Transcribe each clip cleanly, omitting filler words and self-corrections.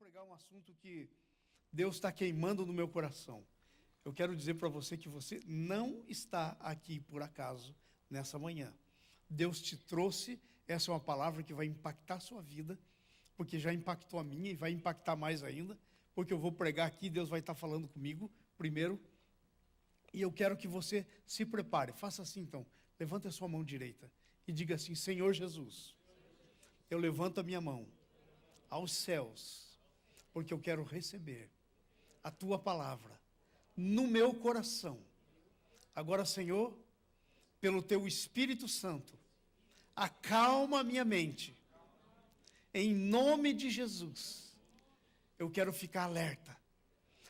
pregar um assunto que Deus está queimando no meu coração. Eu quero dizer para você que você não está aqui por acaso nessa manhã. Deus te trouxe, essa é uma palavra que vai impactar a sua vida, porque já impactou a minha e vai impactar mais ainda, porque eu vou pregar aqui, Deus vai estar falando comigo primeiro, e eu quero que você se prepare. Faça assim então, levante a sua mão direita e diga assim: Senhor Jesus, eu levanto a minha mão aos céus, porque eu quero receber a tua palavra no meu coração. Agora, Senhor, pelo teu Espírito Santo, acalma a minha mente. Em nome de Jesus, eu quero ficar alerta.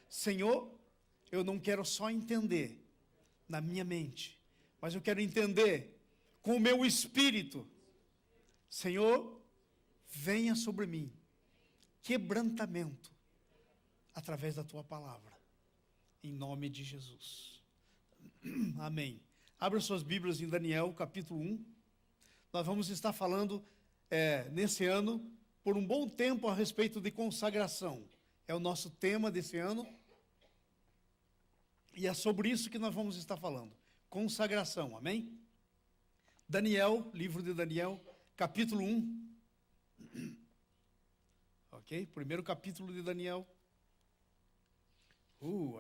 Senhor, eu não quero só entender na minha mente, mas eu quero entender com o meu espírito. Senhor, venha sobre mim quebrantamento através da tua palavra, em nome de Jesus. Amém. Abra suas Bíblias em Daniel, capítulo 1. Nós vamos estar falando nesse ano, por um bom tempo, a respeito de consagração. É o nosso tema desse ano. E é sobre isso que nós vamos estar falando. Consagração, amém? Daniel, livro de Daniel, capítulo 1. Ok? Primeiro capítulo de Daniel.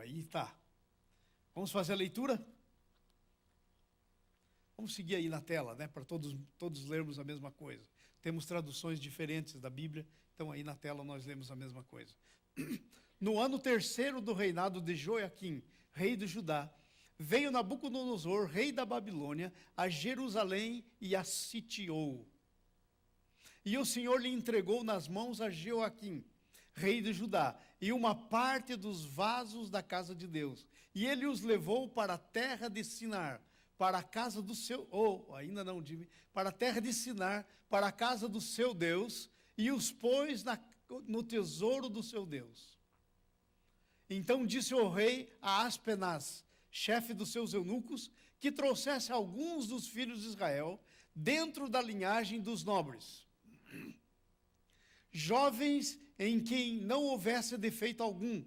Aí está. Vamos fazer a leitura? Vamos seguir aí na tela, né? Para todos lermos a mesma coisa. Temos traduções diferentes da Bíblia, então aí na tela nós lemos a mesma coisa. No ano terceiro do reinado de Joaquim, rei de Judá, veio Nabucodonosor, rei da Babilônia, a Jerusalém e a sitiou. E o Senhor lhe entregou nas mãos a Joaquim, rei de Judá, e uma parte dos vasos da casa de Deus. E ele os levou para a terra de Sinar, para a casa do seu, para a terra de Sinar, para a casa do seu Deus, e os pôs no tesouro do seu Deus. Então disse o rei a Aspenaz, chefe dos seus eunucos, que trouxesse alguns dos filhos de Israel, dentro da linhagem dos nobres, jovens em quem não houvesse defeito algum,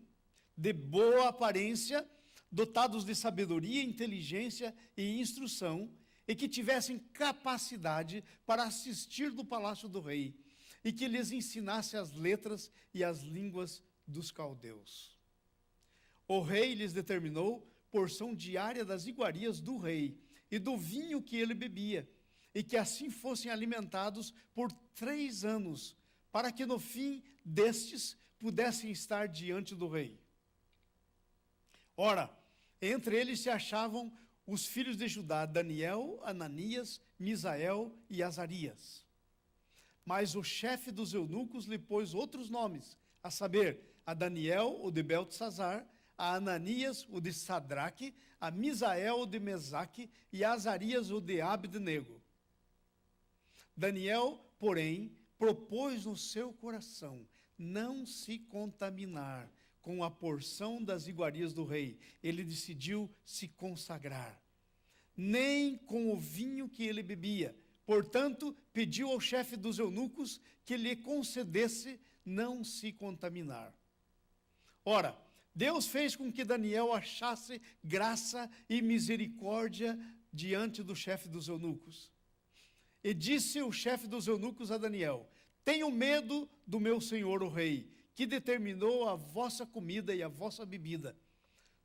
de boa aparência, dotados de sabedoria, inteligência e instrução, e que tivessem capacidade para assistir do palácio do rei, e que lhes ensinasse as letras e as línguas dos caldeus. O rei lhes determinou porção diária das iguarias do rei, e do vinho que ele bebia, e que assim fossem alimentados por 3 anos, para que no fim destes pudessem estar diante do rei. Ora, entre eles se achavam os filhos de Judá, Daniel, Ananias, Misael e Azarias. Mas o chefe dos eunucos lhe pôs outros nomes, a saber, a Daniel, o de Beltesazar, a Ananias, o de Sadraque, a Misael, o de Mesaque, e a Azarias, o de Abednego. Daniel, porém, propôs no seu coração não se contaminar com a porção das iguarias do rei. Ele decidiu se consagrar, nem com o vinho que ele bebia. Portanto, pediu ao chefe dos eunucos que lhe concedesse não se contaminar. Ora, Deus fez com que Daniel achasse graça e misericórdia diante do chefe dos eunucos. E disse o chefe dos eunucos a Daniel: tenho medo do meu senhor o rei, que determinou a vossa comida e a vossa bebida,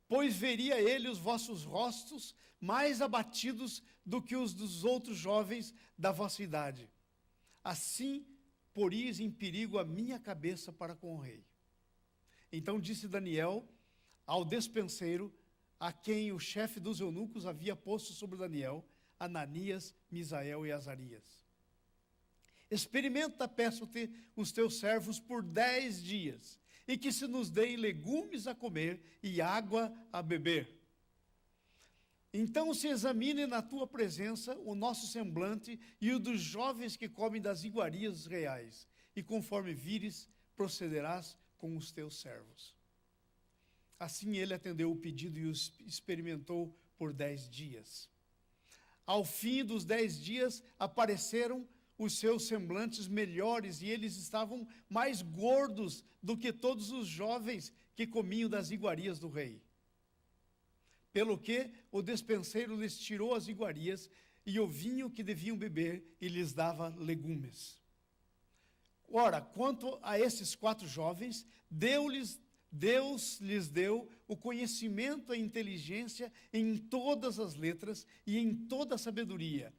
pois veria ele os vossos rostos mais abatidos do que os dos outros jovens da vossa idade. Assim, poris em perigo a minha cabeça para com o rei. Então disse Daniel ao despenseiro, a quem o chefe dos eunucos havia posto sobre Daniel, Ananias, Misael e Azarias: experimenta, peço-te, os teus servos por 10 dias, e que se nos deem legumes a comer e água a beber. Então se examine na tua presença o nosso semblante e o dos jovens que comem das iguarias reais, e conforme vires, procederás com os teus servos. Assim ele atendeu o pedido e os experimentou por 10 dias. Ao fim dos 10 dias, apareceram os seus semblantes melhores, e eles estavam mais gordos do que todos os jovens que comiam das iguarias do rei. Pelo que o despenseiro lhes tirou as iguarias e o vinho que deviam beber, e lhes dava legumes. Ora, quanto a esses 4 jovens, Deus lhes deu o conhecimento e a inteligência em todas as letras e em toda a sabedoria.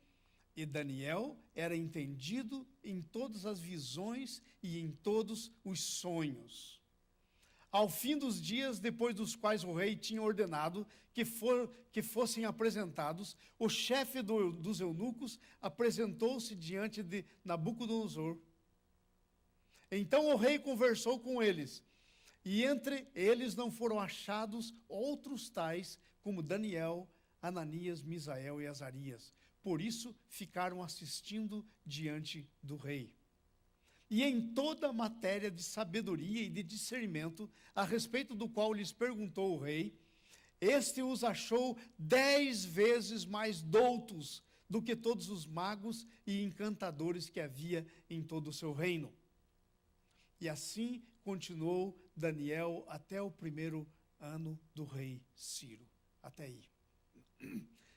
E Daniel era entendido em todas as visões e em todos os sonhos. Ao fim dos dias, depois dos quais o rei tinha ordenado que fossem apresentados, o chefe dos eunucos apresentou-se diante de Nabucodonosor. Então o rei conversou com eles, e entre eles não foram achados outros tais como Daniel, Ananias, Misael e Azarias. Por isso ficaram assistindo diante do rei. E em toda a matéria de sabedoria e de discernimento, a respeito do qual lhes perguntou o rei, este os achou 10 vezes mais doutos do que todos os magos e encantadores que havia em todo o seu reino. E assim continuou Daniel até o 1º ano do rei Ciro. Até aí.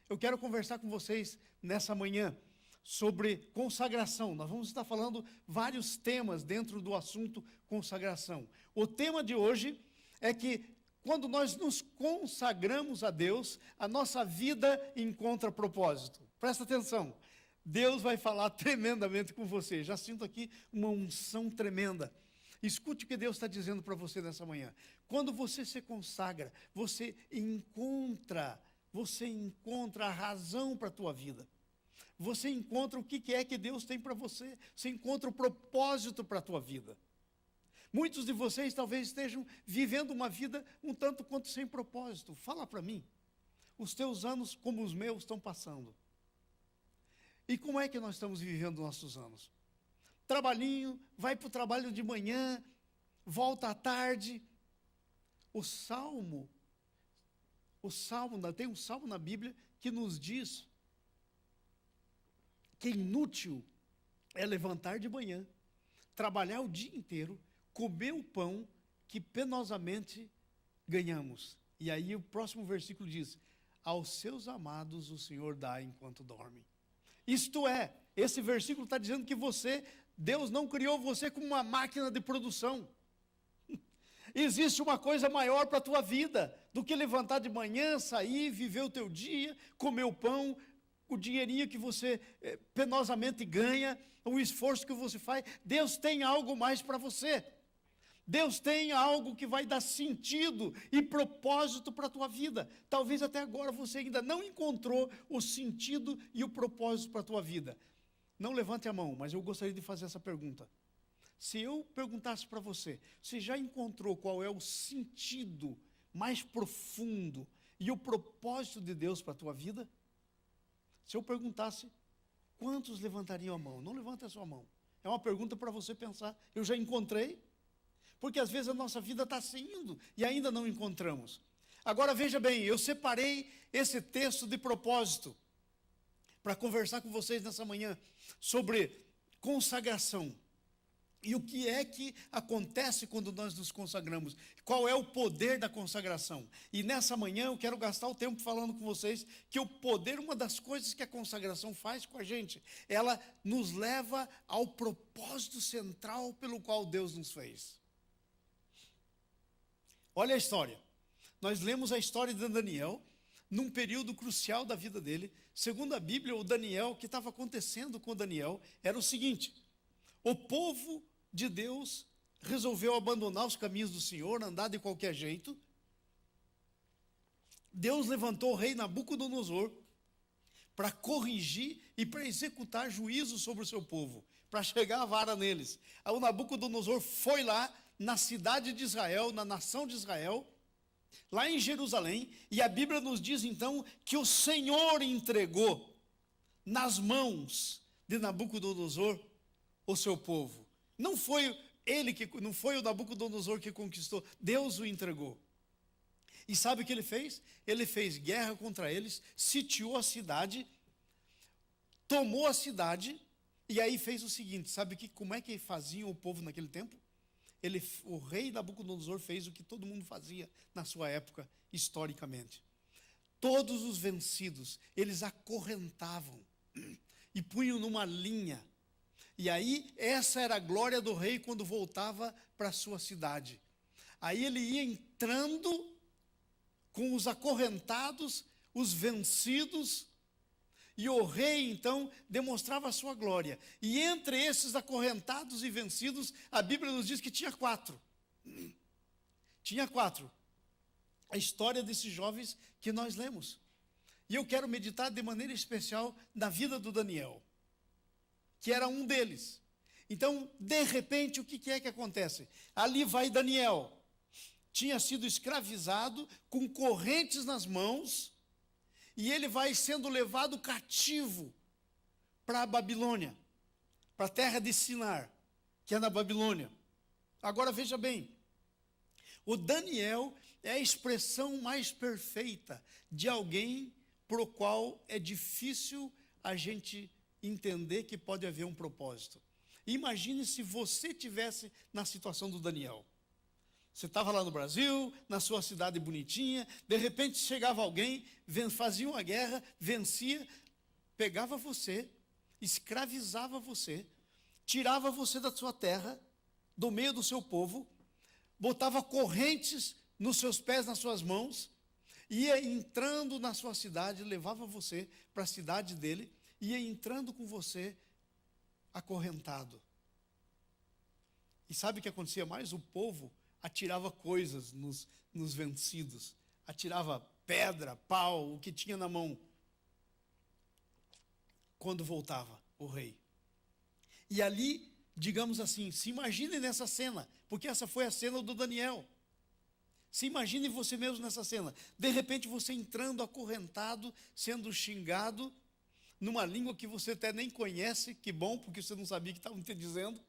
Eu quero conversar com vocês nessa manhã sobre consagração. Nós vamos estar falando vários temas dentro do assunto consagração. O tema de hoje é que quando nós nos consagramos a Deus, a nossa vida encontra propósito. Presta atenção. Deus vai falar tremendamente com você. Já sinto aqui uma unção tremenda. Escute o que Deus está dizendo para você nessa manhã. Quando você se consagra, você encontra a razão para a tua vida. Você encontra o que é que Deus tem para você. Você encontra o propósito para a tua vida. Muitos de vocês talvez estejam vivendo uma vida um tanto quanto sem propósito. Fala para mim. Os teus anos, como os meus, estão passando. E como é que nós estamos vivendo nossos anos? Trabalhinho, vai para o trabalho de manhã, volta à tarde. Tem um salmo na Bíblia que nos diz que inútil é levantar de manhã, trabalhar o dia inteiro, comer o pão que penosamente ganhamos. E aí o próximo versículo diz: aos seus amados o Senhor dá enquanto dorme. Isto é, esse versículo está dizendo que Deus não criou você como uma máquina de produção. Existe uma coisa maior para a tua vida do que levantar de manhã, sair, viver o teu dia, comer o pão, o dinheirinho que você penosamente ganha, o esforço que você faz. Deus tem algo mais para você. Deus tem algo que vai dar sentido e propósito para a tua vida. Talvez até agora você ainda não encontrou o sentido e o propósito para a tua vida. Não levante a mão, mas eu gostaria de fazer essa pergunta. Se eu perguntasse para você, você já encontrou qual é o sentido mais profundo e o propósito de Deus para a tua vida? Se eu perguntasse, quantos levantariam a mão? Não levante a sua mão. É uma pergunta para você pensar. Eu já encontrei? Porque às vezes a nossa vida está se indo e ainda não encontramos. Agora veja bem, eu separei esse texto de propósito para conversar com vocês nessa manhã sobre consagração. E o que é que acontece quando nós nos consagramos? Qual é o poder da consagração? E nessa manhã eu quero gastar o tempo falando com vocês que o poder, uma das coisas que a consagração faz com a gente, ela nos leva ao propósito central pelo qual Deus nos fez. Olha a história. Nós lemos a história de Daniel, num período crucial da vida dele. Segundo a Bíblia, o que estava acontecendo com Daniel era o seguinte: o povo de Deus resolveu abandonar os caminhos do Senhor, andar de qualquer jeito. Deus levantou o rei Nabucodonosor para corrigir e para executar juízo sobre o seu povo, para chegar a vara neles. Aí o Nabucodonosor foi lá na cidade de Israel, na nação de Israel, lá em Jerusalém, e a Bíblia nos diz então que o Senhor entregou nas mãos de Nabucodonosor o seu povo. Não foi o Nabucodonosor que conquistou, Deus o entregou. E sabe o que ele fez? Ele fez guerra contra eles, sitiou a cidade, tomou a cidade E aí fez o seguinte, sabe como é que faziam o povo naquele tempo? O rei Nabucodonosor fez o que todo mundo fazia na sua época, historicamente. Todos os vencidos, eles acorrentavam e punham numa linha. E aí, essa era a glória do rei quando voltava para a sua cidade. Aí ele ia entrando com os acorrentados, os vencidos, e o rei, então, demonstrava a sua glória. E entre esses acorrentados e vencidos, a Bíblia nos diz que tinha 4. Tinha 4. A história desses jovens que nós lemos. E eu quero meditar de maneira especial na vida do Daniel, que era um deles. Então, de repente, o que é que acontece? Ali vai Daniel. Tinha sido escravizado, com correntes nas mãos, e ele vai sendo levado cativo para a Babilônia, para a terra de Sinar, que é na Babilônia. Agora veja bem, o Daniel é a expressão mais perfeita de alguém para o qual é difícil a gente entender que pode haver um propósito. Imagine se você tivesse na situação do Daniel. Você estava lá no Brasil, na sua cidade bonitinha, de repente chegava alguém, fazia uma guerra, vencia, pegava você, escravizava você, tirava você da sua terra, do meio do seu povo, botava correntes nos seus pés, nas suas mãos, ia entrando na sua cidade, levava você para a cidade dele, ia entrando com você acorrentado. E sabe o que acontecia mais? O povo atirava coisas nos vencidos, atirava pedra, pau, o que tinha na mão, quando voltava o rei. E ali, digamos assim, se imagine nessa cena, porque essa foi a cena do Daniel. Se imagine você mesmo nessa cena, de repente você entrando acorrentado, sendo xingado, numa língua que você até nem conhece, que bom, porque você não sabia o que estavam te dizendo.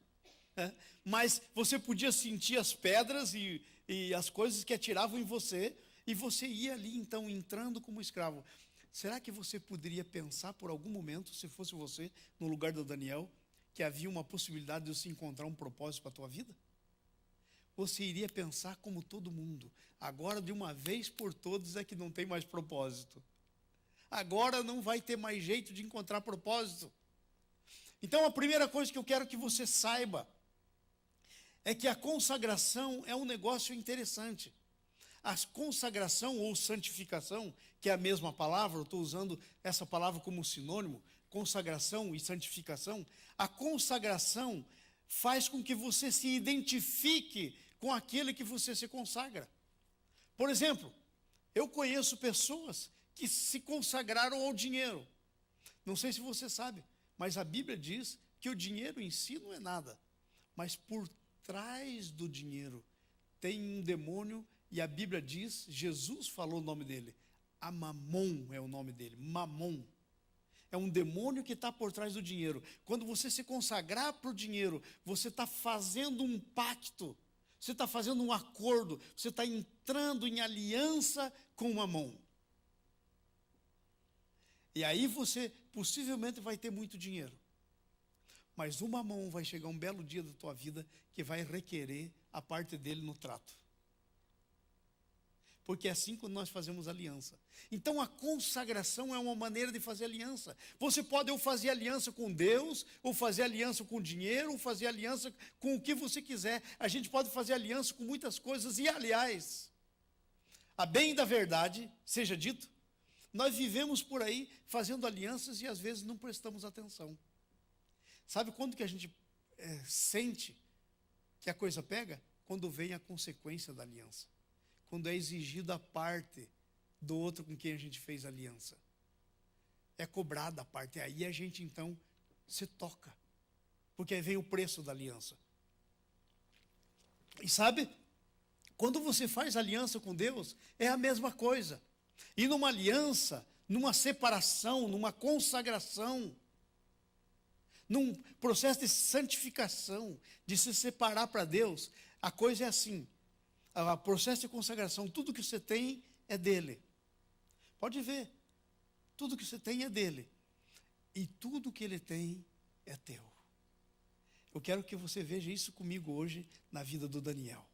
Mas você podia sentir as pedras e as coisas que atiravam em você, e você ia ali então entrando como escravo. Será que você poderia pensar por algum momento, se fosse você, no lugar do Daniel, que havia uma possibilidade de você encontrar um propósito para a tua vida? Você iria pensar como todo mundo, agora de uma vez por todas é que não tem mais propósito. Agora não vai ter mais jeito de encontrar propósito. Então a primeira coisa que eu quero que você saiba é que a consagração é um negócio interessante. A consagração ou santificação, que é a mesma palavra, eu estou usando essa palavra como sinônimo, consagração e santificação. A consagração faz com que você se identifique com aquele que você se consagra. Por exemplo, eu conheço pessoas que se consagraram ao dinheiro. Não sei se você sabe, mas a Bíblia diz que o dinheiro em si não é nada, mas por trás do dinheiro tem um demônio, e a Bíblia diz, Jesus falou o nome dele, a Mamon é o nome dele, Mamon. É um demônio que está por trás do dinheiro. Quando você se consagrar para o dinheiro, você está fazendo um pacto, você está fazendo um acordo, você está entrando em aliança com o Mamon. E aí você possivelmente vai ter muito dinheiro. Mas o Mamon vai chegar um belo dia da tua vida que vai requerer a parte dele no trato. Porque é assim que nós fazemos aliança. Então a consagração é uma maneira de fazer aliança. Você pode ou fazer aliança com Deus, ou fazer aliança com o dinheiro, ou fazer aliança com o que você quiser. A gente pode fazer aliança com muitas coisas. E aliás, a bem da verdade, seja dito, nós vivemos por aí fazendo alianças e às vezes não prestamos atenção. Sabe quando que a gente sente que a coisa pega? Quando vem a consequência da aliança. Quando é exigida a parte do outro com quem a gente fez aliança. É cobrada a parte. Aí a gente então se toca. Porque aí vem o preço da aliança. E sabe, quando você faz aliança com Deus, é a mesma coisa. E numa aliança, numa separação, numa consagração, num processo de santificação, de se separar para Deus, a coisa é assim. O processo de consagração, tudo que você tem é dele. Pode ver, tudo que você tem é dele. E tudo que ele tem é teu. Eu quero que você veja isso comigo hoje na vida do Daniel.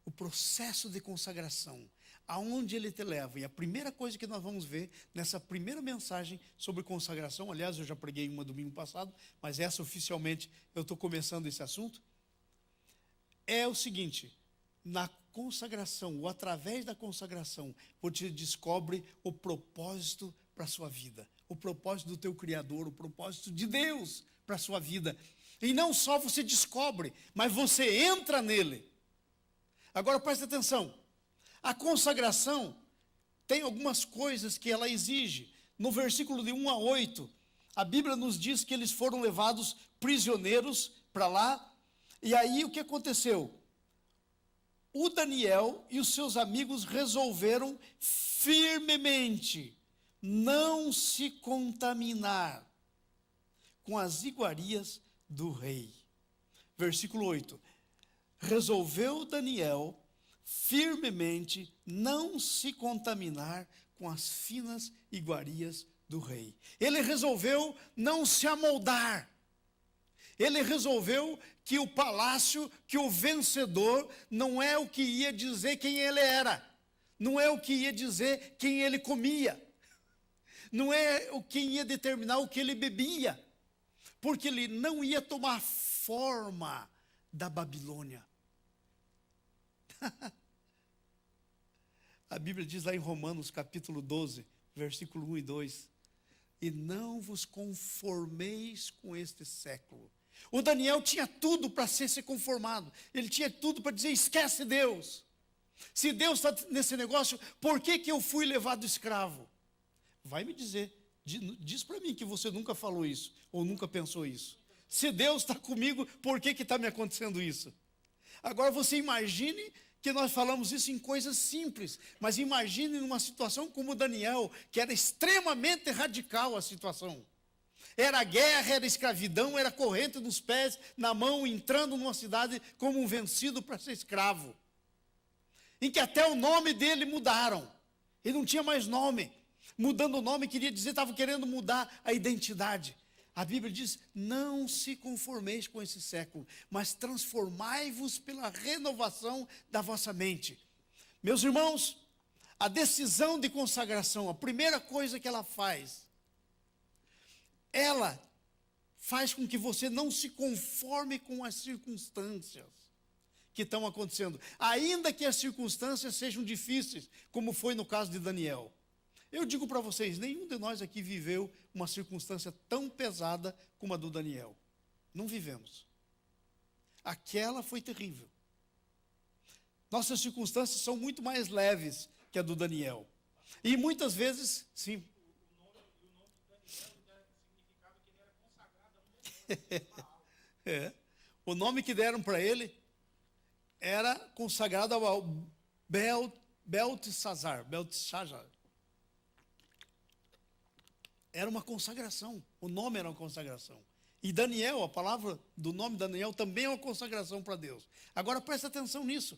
O processo de consagração, aonde ele te leva. E a primeira coisa que nós vamos ver nessa primeira mensagem sobre consagração, aliás, eu já preguei uma domingo passado, mas essa oficialmente eu estou começando esse assunto, é o seguinte: na consagração, ou através da consagração, você descobre o propósito para a sua vida, o propósito do teu Criador, o propósito de Deus para a sua vida. E não só você descobre, mas você entra nele. Agora preste atenção, a consagração tem algumas coisas que ela exige. No versículo de 1 a 8, a Bíblia nos diz que eles foram levados prisioneiros para lá. E aí o que aconteceu? O Daniel e os seus amigos resolveram firmemente não se contaminar com as iguarias do rei. Versículo 8. Resolveu Daniel firmemente não se contaminar com as finas iguarias do rei. Ele resolveu não se amoldar. Ele resolveu que o palácio, que o vencedor, não é o que ia dizer quem ele era. Não é o que ia dizer quem ele comia. Não é o que ia determinar o que ele bebia. Porque ele não ia tomar forma da Babilônia. A Bíblia diz lá em Romanos capítulo 12, versículo 1 e 2, e não vos conformeis com este século. O Daniel tinha tudo para se conformado, ele tinha tudo para dizer, esquece Deus. Se Deus está nesse negócio, por que eu fui levado escravo? Vai me dizer, diz para mim que você nunca falou isso, ou nunca pensou isso. Se Deus está comigo, por que está me acontecendo isso? Agora você imagine que nós falamos isso em coisas simples, mas imagine numa situação como Daniel, que era extremamente radical a situação. Era guerra, era escravidão, era corrente nos pés, na mão, entrando numa cidade como um vencido para ser escravo. Em que até o nome dele mudaram. Ele não tinha mais nome. Mudando o nome queria dizer, estava querendo mudar a identidade. A Bíblia diz, não se conformeis com esse século, mas transformai-vos pela renovação da vossa mente. Meus irmãos, a decisão de consagração, a primeira coisa que ela faz com que você não se conforme com as circunstâncias que estão acontecendo, ainda que as circunstâncias sejam difíceis, como foi no caso de Daniel. Eu digo para vocês, nenhum de nós aqui viveu uma circunstância tão pesada como a do Daniel. Não vivemos. Aquela foi terrível. Nossas circunstâncias são muito mais leves que a do Daniel. E muitas vezes, sim. O nome de Daniel significava que ele era consagrado a um momento. O nome que deram para ele era consagrado ao Belteshazzar. Era uma consagração, o nome era uma consagração. E Daniel, a palavra do nome Daniel também é uma consagração para Deus. Agora presta atenção nisso.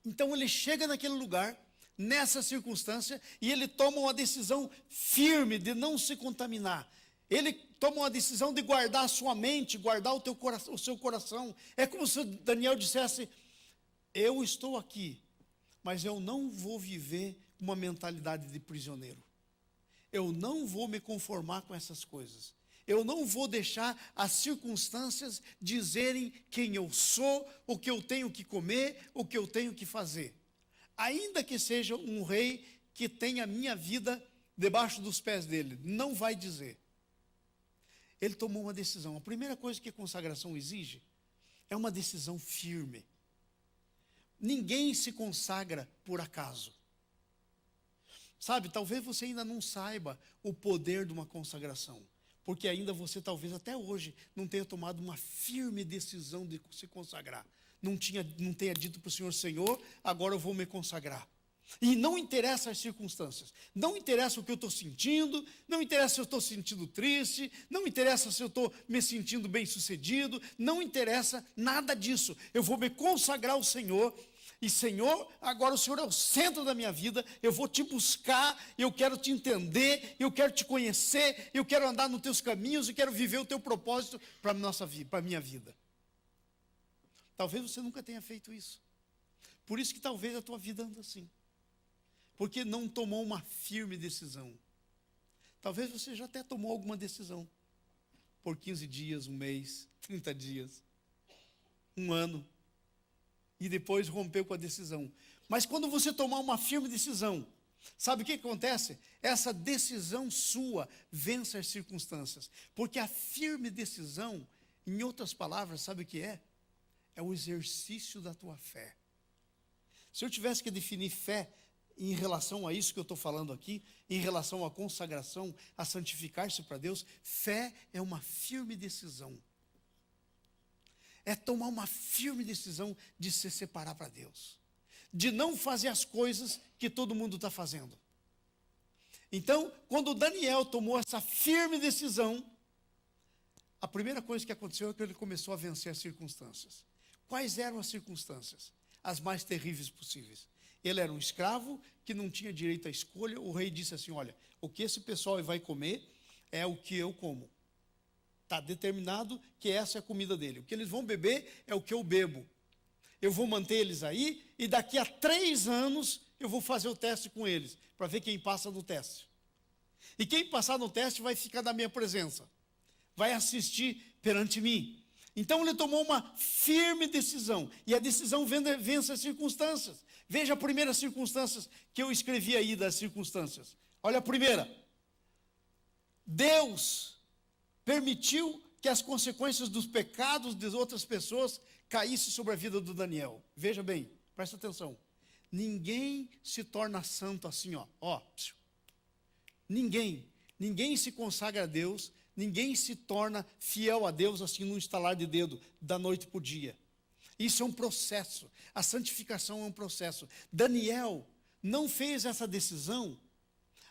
Então ele chega naquele lugar, nessa circunstância, e ele toma uma decisão firme de não se contaminar. Ele toma uma decisão de guardar a sua mente, guardar o seu coração. É como se Daniel dissesse, eu estou aqui, mas eu não vou viver uma mentalidade de prisioneiro. Eu não vou me conformar com essas coisas. Eu não vou deixar as circunstâncias dizerem quem eu sou, o que eu tenho que comer, o que eu tenho que fazer. Ainda que seja um rei que tenha a minha vida debaixo dos pés dele, não vai dizer. Ele tomou uma decisão. A primeira coisa que a consagração exige é uma decisão firme. Ninguém se consagra por acaso. Sabe, talvez você ainda não saiba o poder de uma consagração, porque ainda você talvez até hoje não tenha tomado uma firme decisão de se consagrar. Não tenha dito para o Senhor, Senhor, agora eu vou me consagrar. E não interessa as circunstâncias, não interessa o que eu estou sentindo, não interessa se eu estou sentindo triste, não interessa se eu estou me sentindo bem sucedido, não interessa nada disso. Eu vou me consagrar ao Senhor. E Senhor, agora o Senhor é o centro da minha vida, eu vou te buscar, eu quero te entender, eu quero te conhecer, eu quero andar nos teus caminhos, eu quero viver o teu propósito para a minha vida. Talvez você nunca tenha feito isso. Por isso que talvez a tua vida anda assim. Porque não tomou uma firme decisão. Talvez você já até tomou alguma decisão. Por 15 dias, um mês, 30 dias, um ano. E depois rompeu com a decisão. Mas quando você tomar uma firme decisão, sabe o que acontece? Essa decisão sua vence as circunstâncias. Porque a firme decisão, em outras palavras, sabe o que é? É o exercício da tua fé. Se eu tivesse que definir fé em relação a isso que eu estou falando aqui, em relação à consagração, a santificar-se para Deus, fé é uma firme decisão. É tomar uma firme decisão de se separar para Deus. De não fazer as coisas que todo mundo está fazendo. Então, quando Daniel tomou essa firme decisão, a primeira coisa que aconteceu é que ele começou a vencer as circunstâncias. Quais eram as circunstâncias? As mais terríveis possíveis. Ele era um escravo que não tinha direito à escolha. O rei disse assim, olha, o que esse pessoal vai comer é o que eu como. Está determinado que essa é a comida dele. O que eles vão beber é o que eu bebo. Eu vou manter eles aí e daqui a 3 anos eu vou fazer o teste com eles, para ver quem passa no teste. E quem passar no teste vai ficar na minha presença. Vai assistir perante mim. Então ele tomou uma firme decisão. E a decisão vence as circunstâncias. Veja a primeira circunstância que eu escrevi aí das circunstâncias. Olha a primeira. Deus permitiu que as consequências dos pecados de outras pessoas caíssem sobre a vida do Daniel. Veja bem, presta atenção. Ninguém se torna santo assim, ó. Ninguém se consagra a Deus, ninguém se torna fiel a Deus assim num estalar de dedo, da noite para o dia. Isso é um processo. A santificação é um processo. Daniel não fez essa decisão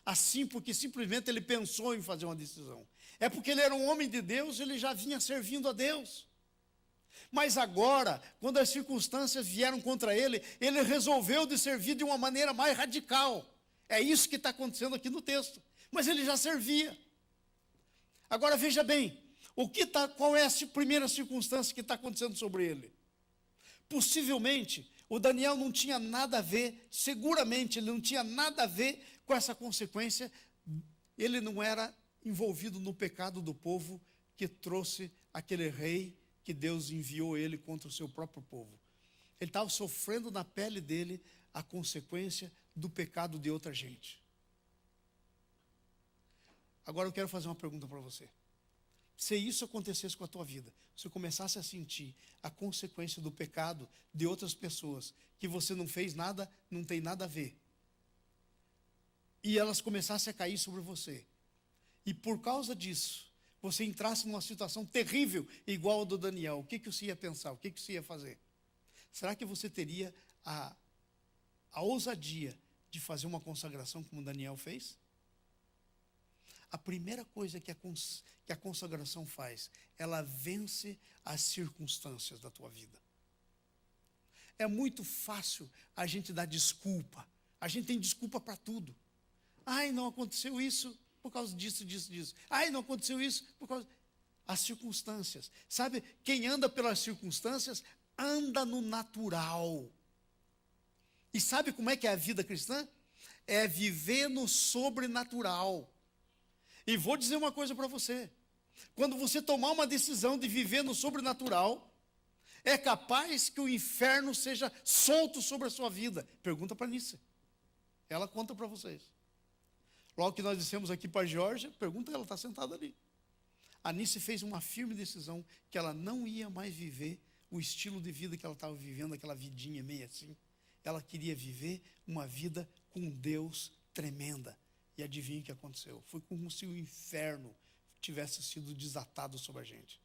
assim porque simplesmente ele pensou em fazer uma decisão. É porque ele era um homem de Deus, ele já vinha servindo a Deus. Mas agora, quando as circunstâncias vieram contra ele, ele resolveu de servir de uma maneira mais radical. É isso que está acontecendo aqui no texto. Mas ele já servia. Agora veja bem, qual é a primeira circunstância que está acontecendo sobre ele? Possivelmente, o Daniel não tinha nada a ver, seguramente ele não tinha nada a ver com essa consequência. Ele não era envolvido no pecado do povo que trouxe aquele rei que Deus enviou ele contra o seu próprio povo. Ele estava sofrendo na pele dele a consequência do pecado de outra gente. Agora eu quero fazer uma pergunta para você. Se isso acontecesse com a tua vida, se você começasse a sentir a consequência do pecado de outras pessoas, que você não fez nada, não tem nada a ver, e elas começassem a cair sobre você, e por causa disso, você entrasse numa situação terrível, igual a do Daniel, o que você ia pensar? O que você ia fazer? Será que você teria a ousadia de fazer uma consagração como Daniel fez? A primeira coisa que a consagração faz, ela vence as circunstâncias da tua vida. É muito fácil a gente dar desculpa. A gente tem desculpa para tudo. Ai, não aconteceu isso por causa disso. Ai, não aconteceu isso por causa... As circunstâncias. Sabe, quem anda pelas circunstâncias, anda no natural. E sabe como é que é a vida cristã? É viver no sobrenatural. E vou dizer uma coisa para você. Quando você tomar uma decisão de viver no sobrenatural, é capaz que o inferno seja solto sobre a sua vida. Pergunta para a Nícia. Ela conta para vocês. Logo que nós dissemos aqui para a Georgia, pergunta, ela está sentada ali. A Nícia fez uma firme decisão que ela não ia mais viver o estilo de vida que ela estava vivendo, aquela vidinha meio assim. Ela queria viver uma vida com Deus tremenda. E adivinha o que aconteceu? Foi como se o inferno tivesse sido desatado sobre a gente.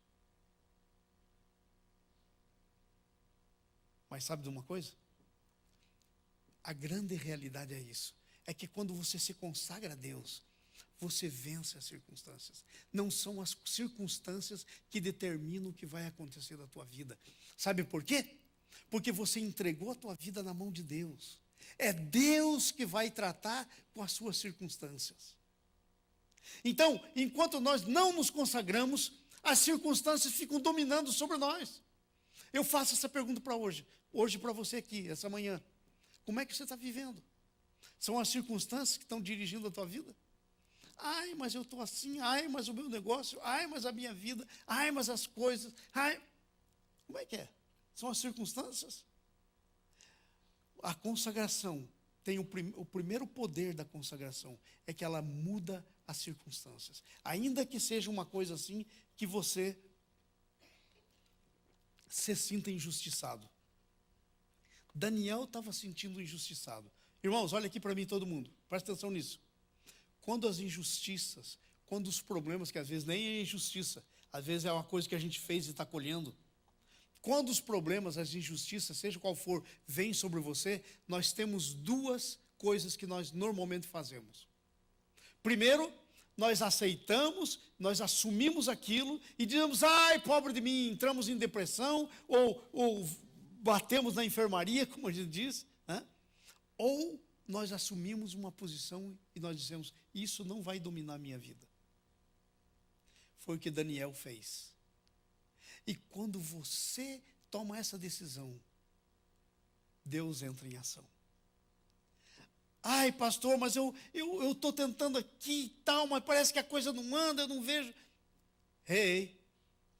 Mas sabe de uma coisa? A grande realidade é isso. É que quando você se consagra a Deus, você vence as circunstâncias. Não são as circunstâncias que determinam o que vai acontecer na tua vida. Sabe por quê? Porque você entregou a tua vida na mão de Deus. É Deus que vai tratar com as suas circunstâncias. Então, enquanto nós não nos consagramos, as circunstâncias ficam dominando sobre nós. Eu faço essa pergunta para hoje para você aqui, essa manhã. Como é que você está vivendo? São as circunstâncias que estão dirigindo a tua vida? Ai, mas eu estou assim, ai, mas o meu negócio, ai, mas a minha vida, ai, mas as coisas, ai. Como é que é? São as circunstâncias? A consagração tem o primeiro poder da consagração, é que ela muda as circunstâncias. Ainda que seja uma coisa assim, que você se sinta injustiçado. Daniel estava sentindo injustiçado. Irmãos, olha aqui para mim todo mundo, presta atenção nisso. Quando as injustiças, quando os problemas, que às vezes nem é injustiça, às vezes é uma coisa que a gente fez e está colhendo. Quando os problemas, as injustiças, seja qual for, vêm sobre você, nós temos duas coisas que nós normalmente fazemos. Primeiro, nós aceitamos, nós assumimos aquilo e dizemos, ai, pobre de mim, entramos em depressão, ou batemos na enfermaria, como a gente diz, né? Ou nós assumimos uma posição e nós dizemos, isso não vai dominar a minha vida. Foi o que Daniel fez. E quando você toma essa decisão, Deus entra em ação. Ai, pastor, mas eu estou tentando aqui e tal, mas parece que a coisa não anda, eu não vejo. Ei,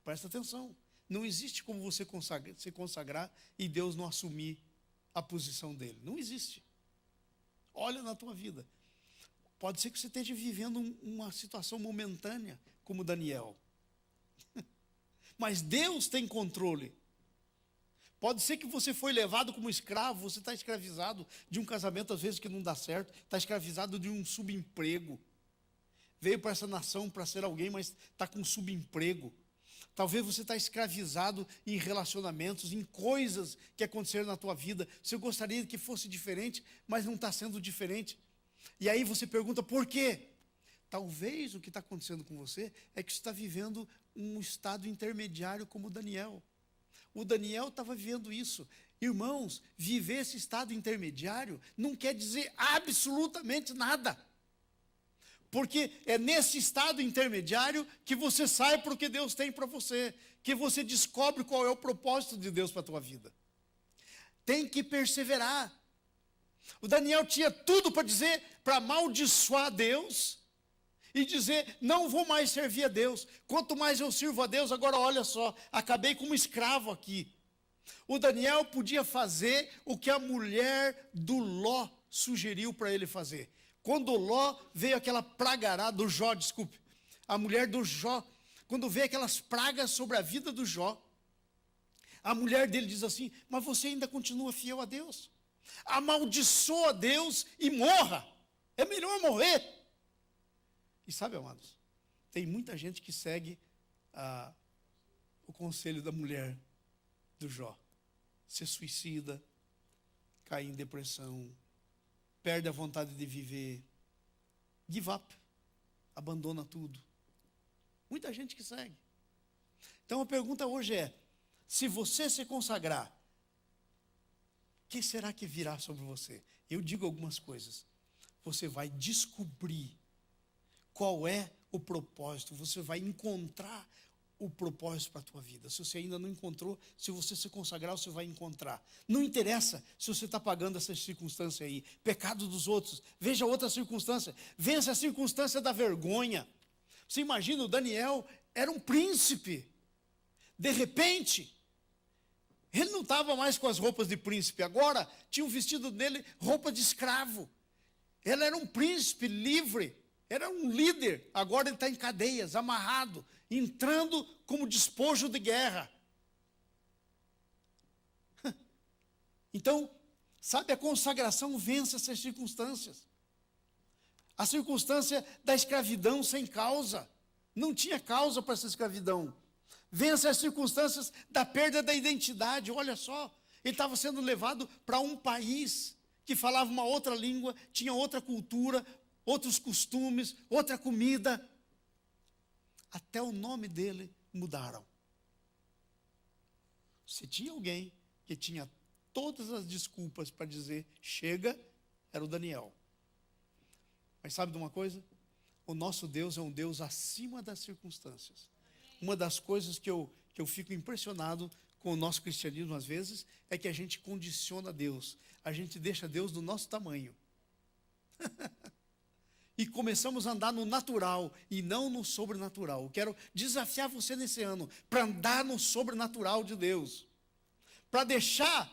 presta atenção. Não existe como você se consagrar e Deus não assumir a posição dele. Não existe. Olha na tua vida. Pode ser que você esteja vivendo uma situação momentânea, como Daniel. Mas Deus tem controle. Pode ser que você foi levado como escravo, você está escravizado de um casamento, às vezes, que não dá certo, está escravizado de um subemprego. Veio para essa nação para ser alguém, mas está com subemprego. Talvez você está escravizado em relacionamentos, em coisas que aconteceram na tua vida. Você gostaria que fosse diferente, mas não está sendo diferente. E aí você pergunta, por quê? Talvez o que está acontecendo com você é que você está vivendo um estado intermediário como Daniel. O Daniel estava vivendo isso. Irmãos, viver esse estado intermediário não quer dizer absolutamente nada. Porque é nesse estado intermediário que você sai para o que Deus tem para você, que você descobre qual é o propósito de Deus para a tua vida. Tem que perseverar. O Daniel tinha tudo para dizer, para amaldiçoar Deus e dizer, não vou mais servir a Deus. Quanto mais eu sirvo a Deus, agora olha só, acabei como escravo aqui. O Daniel podia fazer o que a mulher do Ló sugeriu para ele fazer. Quando Ló veio aquela pragarada do Jó, desculpe, a mulher do Jó, quando veio aquelas pragas sobre a vida do Jó, a mulher dele diz assim, mas você ainda continua fiel a Deus? Amaldiçoa Deus e morra. É melhor morrer. E sabe, amados, tem muita gente que segue o conselho da mulher do Jó. Se suicida, cai em depressão, perde a vontade de viver, give up, abandona tudo. Muita gente que segue. Então a pergunta hoje é, se você se consagrar, o que será que virá sobre você? Eu digo algumas coisas. Você vai descobrir qual é o propósito, você vai encontrar o propósito para a tua vida. Se você ainda não encontrou, se você se consagrar, você vai encontrar. Não interessa se você está pagando essa circunstância aí, pecado dos outros, veja outra circunstância, vença a circunstância da vergonha. Você imagina, o Daniel era um príncipe, de repente, ele não estava mais com as roupas de príncipe, agora tinha um vestido dele, roupa de escravo. Ele era um príncipe livre, era um líder, agora ele está em cadeias, amarrado, entrando como despojo de guerra. Então, sabe, a consagração vence essas circunstâncias. A circunstância da escravidão sem causa. Não tinha causa para essa escravidão. Vence as circunstâncias da perda da identidade. Olha só, ele estava sendo levado para um país que falava uma outra língua, tinha outra cultura, outros costumes, outra comida. Até o nome dele mudaram. Se tinha alguém que tinha todas as desculpas para dizer chega, era o Daniel. Mas sabe de uma coisa? O nosso Deus é um Deus acima das circunstâncias. Uma das coisas que eu fico impressionado com o nosso cristianismo às vezes, é que a gente condiciona Deus. A gente deixa Deus do nosso tamanho. E começamos a andar no natural e não no sobrenatural. Eu quero desafiar você nesse ano para andar no sobrenatural de Deus. Para deixar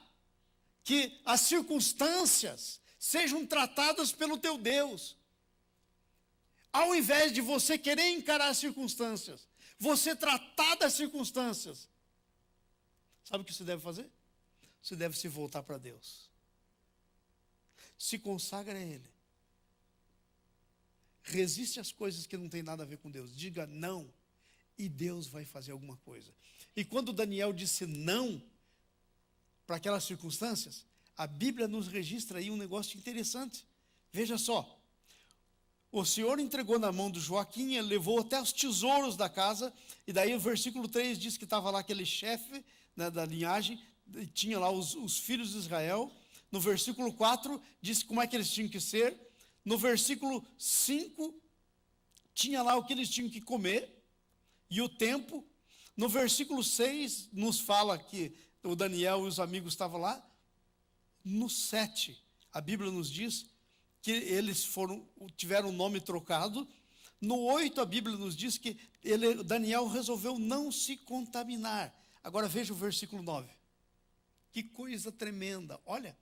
que as circunstâncias sejam tratadas pelo teu Deus. Ao invés de você querer encarar as circunstâncias, você tratar das circunstâncias. Sabe o que você deve fazer? Você deve se voltar para Deus. Se consagra a Ele. Resiste às coisas que não tem nada a ver com Deus. Diga não, e Deus vai fazer alguma coisa. E quando Daniel disse não para aquelas circunstâncias, a Bíblia nos registra aí um negócio interessante. Veja só. O Senhor entregou na mão do Joaquim, ele levou até os tesouros da casa, e daí o versículo 3 diz que estava lá aquele chefe, né, da linhagem, tinha lá os filhos de Israel. No versículo 4 diz como é que eles tinham que ser. No versículo 5 tinha lá o que eles tinham que comer e o tempo. No versículo 6 nos fala que o Daniel e os amigos estavam lá. No 7 a Bíblia nos diz que eles tiveram o nome trocado. No 8 a Bíblia nos diz que Daniel resolveu não se contaminar. Agora veja o versículo 9. Que coisa tremenda. Olha,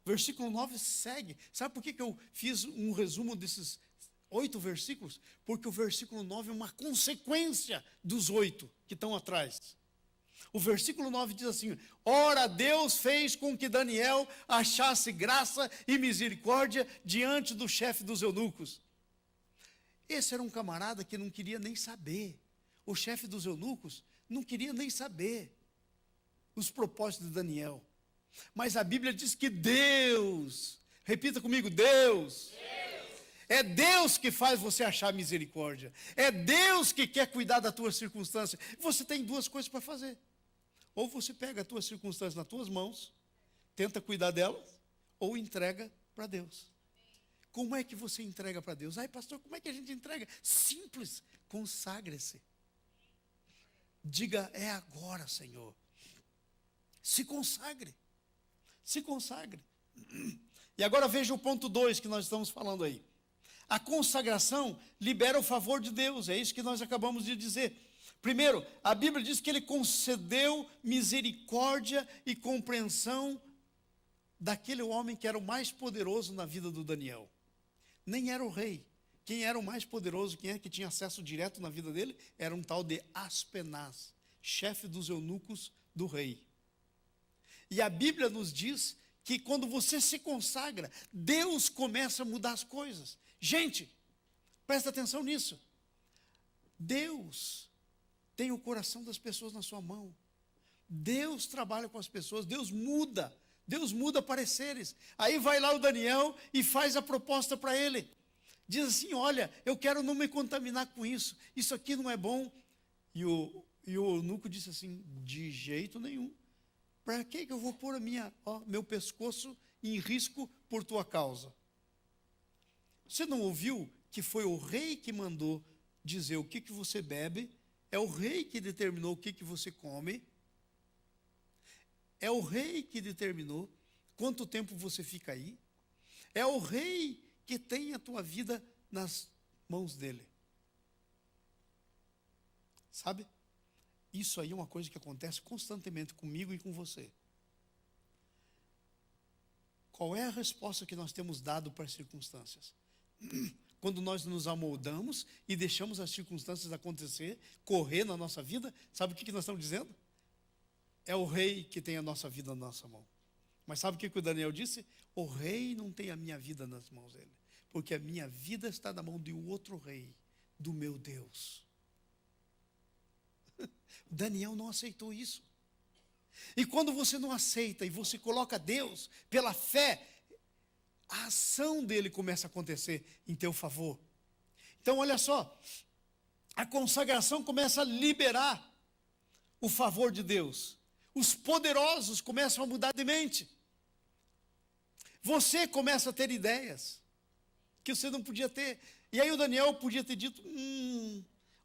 versículo 9 segue. Sabe por que eu fiz um resumo desses 8 versículos? Porque o versículo 9 é uma consequência dos 8 que estão atrás. O versículo 9 diz assim: ora, Deus fez com que Daniel achasse graça e misericórdia diante do chefe dos eunucos. Esse era um camarada que não queria nem saber. O chefe dos eunucos não queria nem saber os propósitos de Daniel. Mas a Bíblia diz que Deus, repita comigo, Deus. É Deus que faz você achar misericórdia. É Deus que quer cuidar da tua circunstância. Você tem duas coisas para fazer. Ou você pega a tua circunstância nas tuas mãos, tenta cuidar delas, ou entrega para Deus. Como é que você entrega para Deus? Ai, pastor, como é que a gente entrega? Simples, consagre-se. Diga, é agora, Senhor. Se consagre. Se consagre. E agora veja o ponto 2 que nós estamos falando aí. A consagração libera o favor de Deus, é isso que nós acabamos de dizer. Primeiro, a Bíblia diz que ele concedeu misericórdia e compreensão daquele homem que era o mais poderoso na vida do Daniel. Nem era o rei. Quem era o mais poderoso, quem é que tinha acesso direto na vida dele, era um tal de Aspenaz, chefe dos eunucos do rei. E a Bíblia nos diz que quando você se consagra, Deus começa a mudar as coisas. Gente, presta atenção nisso. Deus tem o coração das pessoas na sua mão. Deus trabalha com as pessoas, Deus muda pareceres. Aí vai lá o Daniel e faz a proposta para ele. Diz assim, olha, eu quero não me contaminar com isso. Isso aqui não é bom. E o eunuco disse assim, de jeito nenhum. Para que eu vou pôr meu pescoço em risco por tua causa? Você não ouviu que foi o rei que mandou dizer o que você bebe? É o rei que determinou o que você come? É o rei que determinou quanto tempo você fica aí? É o rei que tem a tua vida nas mãos dele. Sabe? Isso aí é uma coisa que acontece constantemente comigo e com você. Qual é a resposta que nós temos dado para as circunstâncias? Quando nós nos amoldamos e deixamos as circunstâncias acontecer, correr na nossa vida, sabe o que nós estamos dizendo? É o rei que tem a nossa vida na nossa mão. Mas sabe o que o Daniel disse? O rei não tem a minha vida nas mãos dele, porque a minha vida está na mão de um outro rei, do meu Deus. Daniel não aceitou isso. E quando você não aceita e você coloca Deus pela fé, a ação dele começa a acontecer em teu favor. Então olha só, a consagração começa a liberar o favor de Deus. Os poderosos começam a mudar de mente. Você começa a ter ideias que você não podia ter. E aí o Daniel podia ter dito,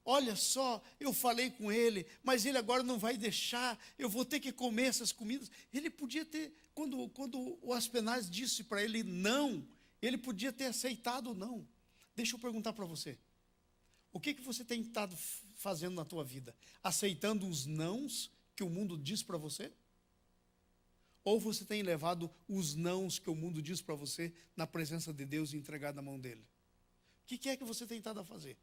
olha só, eu falei com ele, mas ele agora não vai deixar, eu vou ter que comer essas comidas. Ele podia ter, quando o Aspenaz disse para ele não, ele podia ter aceitado o não. Deixa eu perguntar para você, o que você tem estado fazendo na tua vida? Aceitando os nãos que o mundo diz para você? Ou você tem levado os nãos que o mundo diz para você na presença de Deus e entregado na mão dele? O que é que você tem tentado a fazer?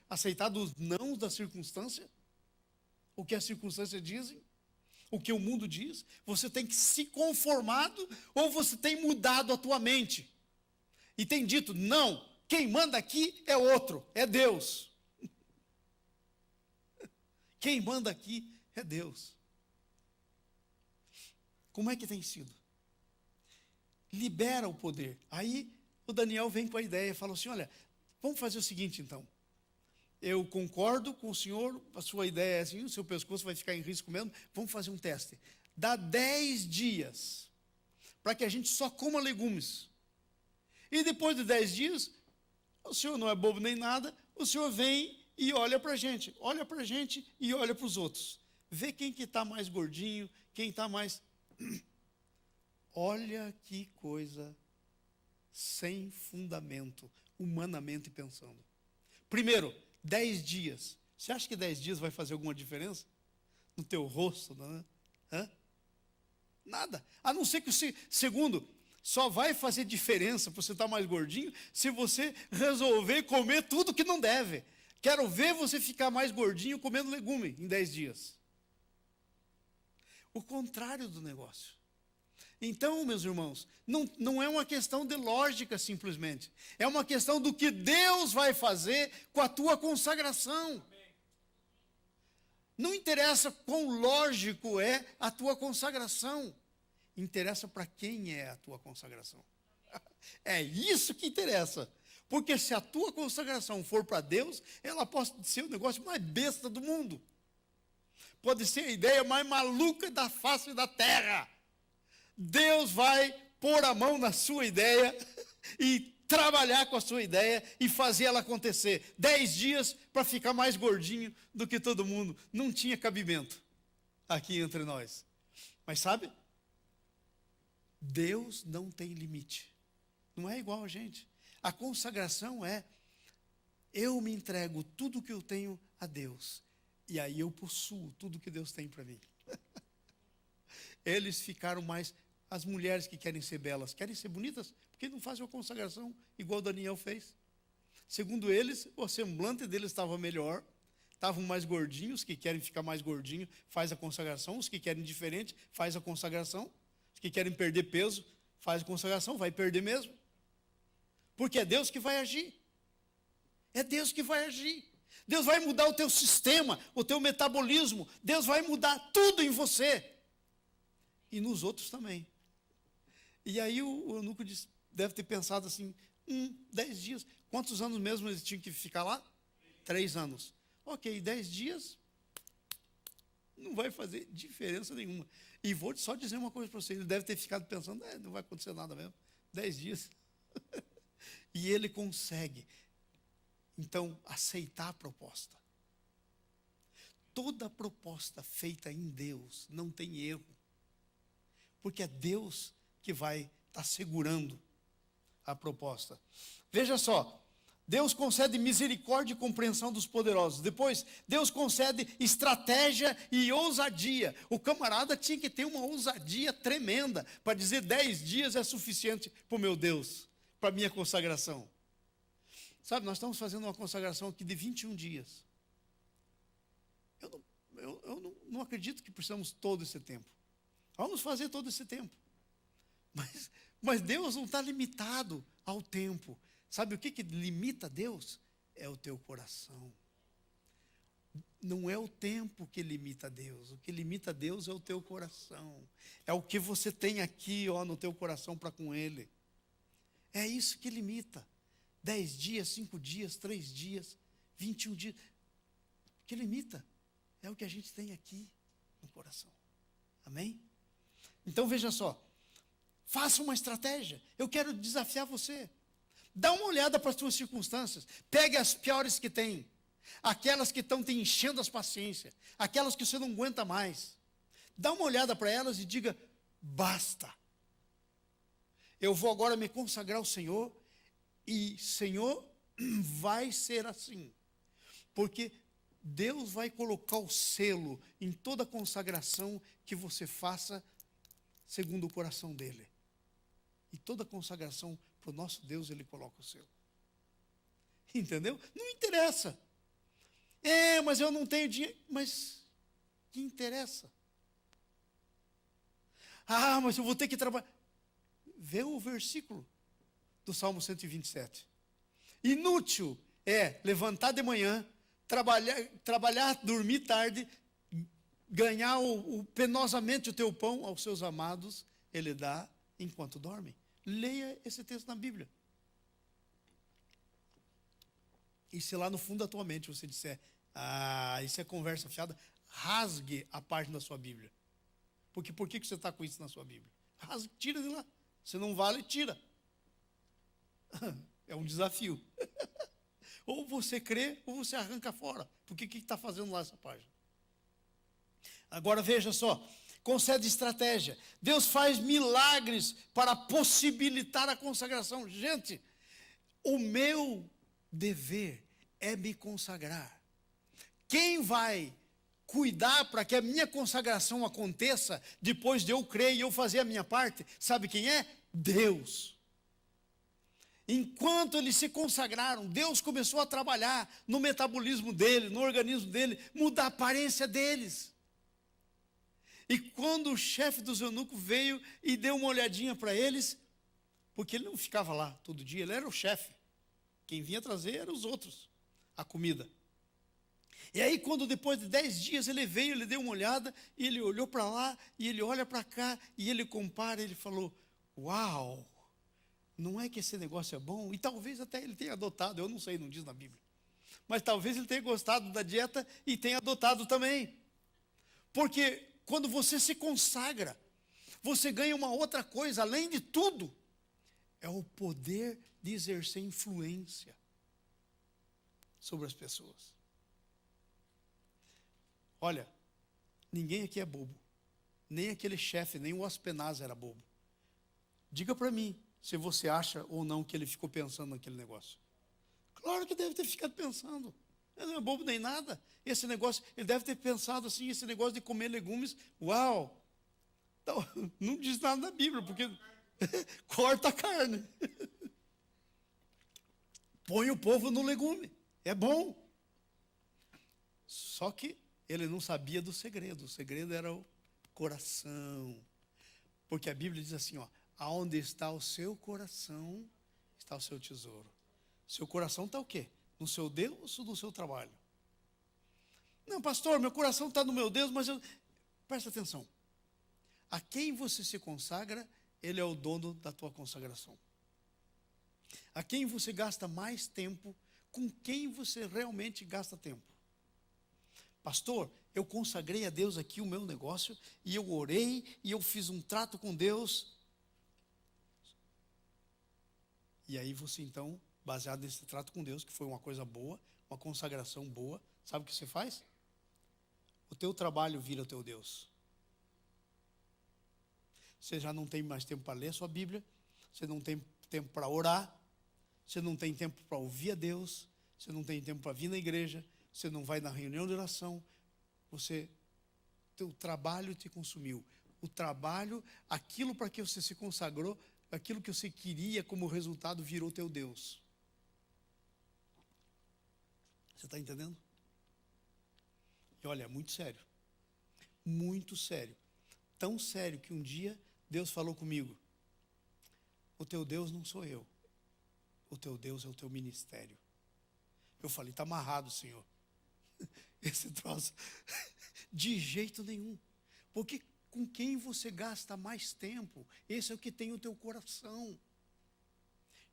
Aceitado os nãos da circunstância? O que as circunstâncias dizem? O que o mundo diz? Você tem que se conformado ou você tem mudado a tua mente? E tem dito, não, quem manda aqui é outro, é Deus. Quem manda aqui é Deus. Como é que tem sido? Libera o poder. Aí o Daniel vem com a ideia e fala assim, olha, vamos fazer o seguinte então. Eu concordo com o senhor, a sua ideia é assim, o seu pescoço vai ficar em risco mesmo, vamos fazer um teste. Dá 10 dias para que a gente só coma legumes. E depois de 10 dias, o senhor não é bobo nem nada, o senhor vem e olha para a gente e olha para os outros. Vê quem que está mais gordinho, quem está mais... Olha que coisa sem fundamento, humanamente pensando. Primeiro, 10 dias. Você acha que 10 dias vai fazer alguma diferença? No teu rosto, né? Nada. A não ser que segundo, só vai fazer diferença para você estar mais gordinho se você resolver comer tudo que não deve. Quero ver você ficar mais gordinho comendo legume em 10 dias. O contrário do negócio. Então, meus irmãos, não é uma questão de lógica simplesmente. É uma questão do que Deus vai fazer com a tua consagração. Não interessa quão lógico é a tua consagração. Interessa para quem é a tua consagração. É isso que interessa. Porque se a tua consagração for para Deus, ela pode ser o negócio mais besta do mundo. Pode ser a ideia mais maluca da face da terra. Deus vai pôr a mão na sua ideia e trabalhar com a sua ideia e fazer ela acontecer. 10 dias para ficar mais gordinho do que todo mundo. Não tinha cabimento aqui entre nós. Mas sabe? Deus não tem limite. Não é igual a gente. A consagração é, eu me entrego tudo que eu tenho a Deus. E aí eu possuo tudo que Deus tem para mim. Eles ficaram mais... As mulheres que querem ser belas, querem ser bonitas, porque não fazem uma consagração igual Daniel fez. Segundo eles, o semblante deles estava melhor, estavam mais gordinhos, os que querem ficar mais gordinho, faz a consagração, os que querem diferente, faz a consagração, os que querem perder peso, faz a consagração, vai perder mesmo. Porque é Deus que vai agir. É Deus que vai agir. Deus vai mudar o teu sistema, o teu metabolismo, Deus vai mudar tudo em você. E nos outros também. E aí o eunuco deve ter pensado assim, 10 dias. Quantos anos mesmo eles tinham que ficar lá? 3 anos. Ok, 10 dias não vai fazer diferença nenhuma. E vou só dizer uma coisa para você, ele deve ter ficado pensando, não vai acontecer nada mesmo. 10 dias. E ele consegue, então, aceitar a proposta. Toda proposta feita em Deus não tem erro. Porque é Deus que vai estar segurando a proposta. Veja só, Deus concede misericórdia e compreensão dos poderosos. Depois, Deus concede estratégia e ousadia. O camarada tinha que ter uma ousadia tremenda para dizer 10 dias é suficiente para o meu Deus, para a minha consagração. Sabe, nós estamos fazendo uma consagração aqui de 21 dias. Eu não acredito que precisamos todo esse tempo. Vamos fazer todo esse tempo. Mas Deus não está limitado ao tempo. Sabe o que limita Deus? É o teu coração. Não é o tempo que limita Deus. O que limita Deus é o teu coração. É o que você tem aqui, no teu coração para com Ele. É isso que limita. 10 dias, 5 dias, 3 dias, 21 dias. O que limita é o que a gente tem aqui. no coração. Amém? Então veja só, faça uma estratégia. Eu quero desafiar você. Dá uma olhada para as suas circunstâncias. Pegue as piores que tem. Aquelas que estão te enchendo as paciências. Aquelas que você não aguenta mais. Dá uma olhada para elas e diga, basta. Eu vou agora me consagrar ao Senhor. E, Senhor, vai ser assim. Porque Deus vai colocar o selo em toda consagração que você faça segundo o coração dele. E toda consagração para o nosso Deus, ele coloca o selo. Entendeu? Não interessa. Mas eu não tenho dinheiro. Mas que interessa? Mas eu vou ter que trabalhar. Vê o versículo do Salmo 127. Inútil é levantar de manhã, trabalhar, dormir tarde, ganhar penosamente o teu pão aos seus amados, ele dá enquanto dormem. Leia esse texto na Bíblia. E se lá no fundo da tua mente você disser, isso é conversa fiada, rasgue a página da sua Bíblia. Porque por que você está com isso na sua Bíblia? Rasgue, tira de lá. Se não vale, tira. É um desafio. Ou você crê, ou você arranca fora. Porque o que está fazendo lá essa página? Agora veja só, concede estratégia. Deus faz milagres para possibilitar a consagração. Gente, o meu dever é me consagrar. Quem vai cuidar para que a minha consagração aconteça depois de eu crer e eu fazer a minha parte, sabe quem é? Deus. Enquanto eles se consagraram, Deus começou a trabalhar no metabolismo dele, no organismo dele, mudar a aparência deles. E quando o chefe dos eunucos veio e deu uma olhadinha para eles, porque ele não ficava lá todo dia, ele era o chefe. Quem vinha trazer eram os outros, a comida. E aí, quando depois de 10 dias ele veio, ele deu uma olhada, e ele olhou para lá, e ele olha para cá, e ele compara, ele falou, uau, não é que esse negócio é bom? E talvez até ele tenha adotado, eu não sei, não diz na Bíblia. Mas talvez ele tenha gostado da dieta e tenha adotado também. Porque quando você se consagra, você ganha uma outra coisa, além de tudo, é o poder de exercer influência sobre as pessoas. Olha, ninguém aqui é bobo. Nem aquele chefe, nem o Aspenaz era bobo. Diga para mim se você acha ou não que ele ficou pensando naquele negócio. Claro que deve ter ficado pensando. Ele não é bobo nem nada. Esse negócio, ele deve ter pensado assim, esse negócio de comer legumes, uau. Então, não diz nada na Bíblia, porque corta a carne. Põe o povo no legume. É bom. Só que ele não sabia do segredo. O segredo era o coração. Porque a Bíblia diz assim, aonde está o seu coração, está o seu tesouro. Seu coração está o quê? No seu Deus ou no seu trabalho? Não, pastor, meu coração está no meu Deus, mas eu... Presta atenção. A quem você se consagra, ele é o dono da tua consagração. A quem você gasta mais tempo, com quem você realmente gasta tempo. Pastor, eu consagrei a Deus aqui o meu negócio, e eu orei, e eu fiz um trato com Deus. E aí você então, baseado nesse trato com Deus, que foi uma coisa boa, uma consagração boa, sabe o que você faz? O teu trabalho vira o teu Deus. Você já não tem mais tempo para ler a sua Bíblia, você não tem tempo para orar, você não tem tempo para ouvir a Deus, você não tem tempo para vir na igreja, você não vai na reunião de oração, teu trabalho te consumiu. O trabalho, aquilo para que você se consagrou, aquilo que você queria como resultado virou teu Deus. Você está entendendo? E olha, é muito sério. Muito sério. Tão sério que um dia Deus falou comigo, o teu Deus não sou eu. O teu Deus é o teu ministério. Eu falei, está amarrado, Senhor. Esse troço, de jeito nenhum. Porque com quem você gasta mais tempo, esse é o que tem o teu coração.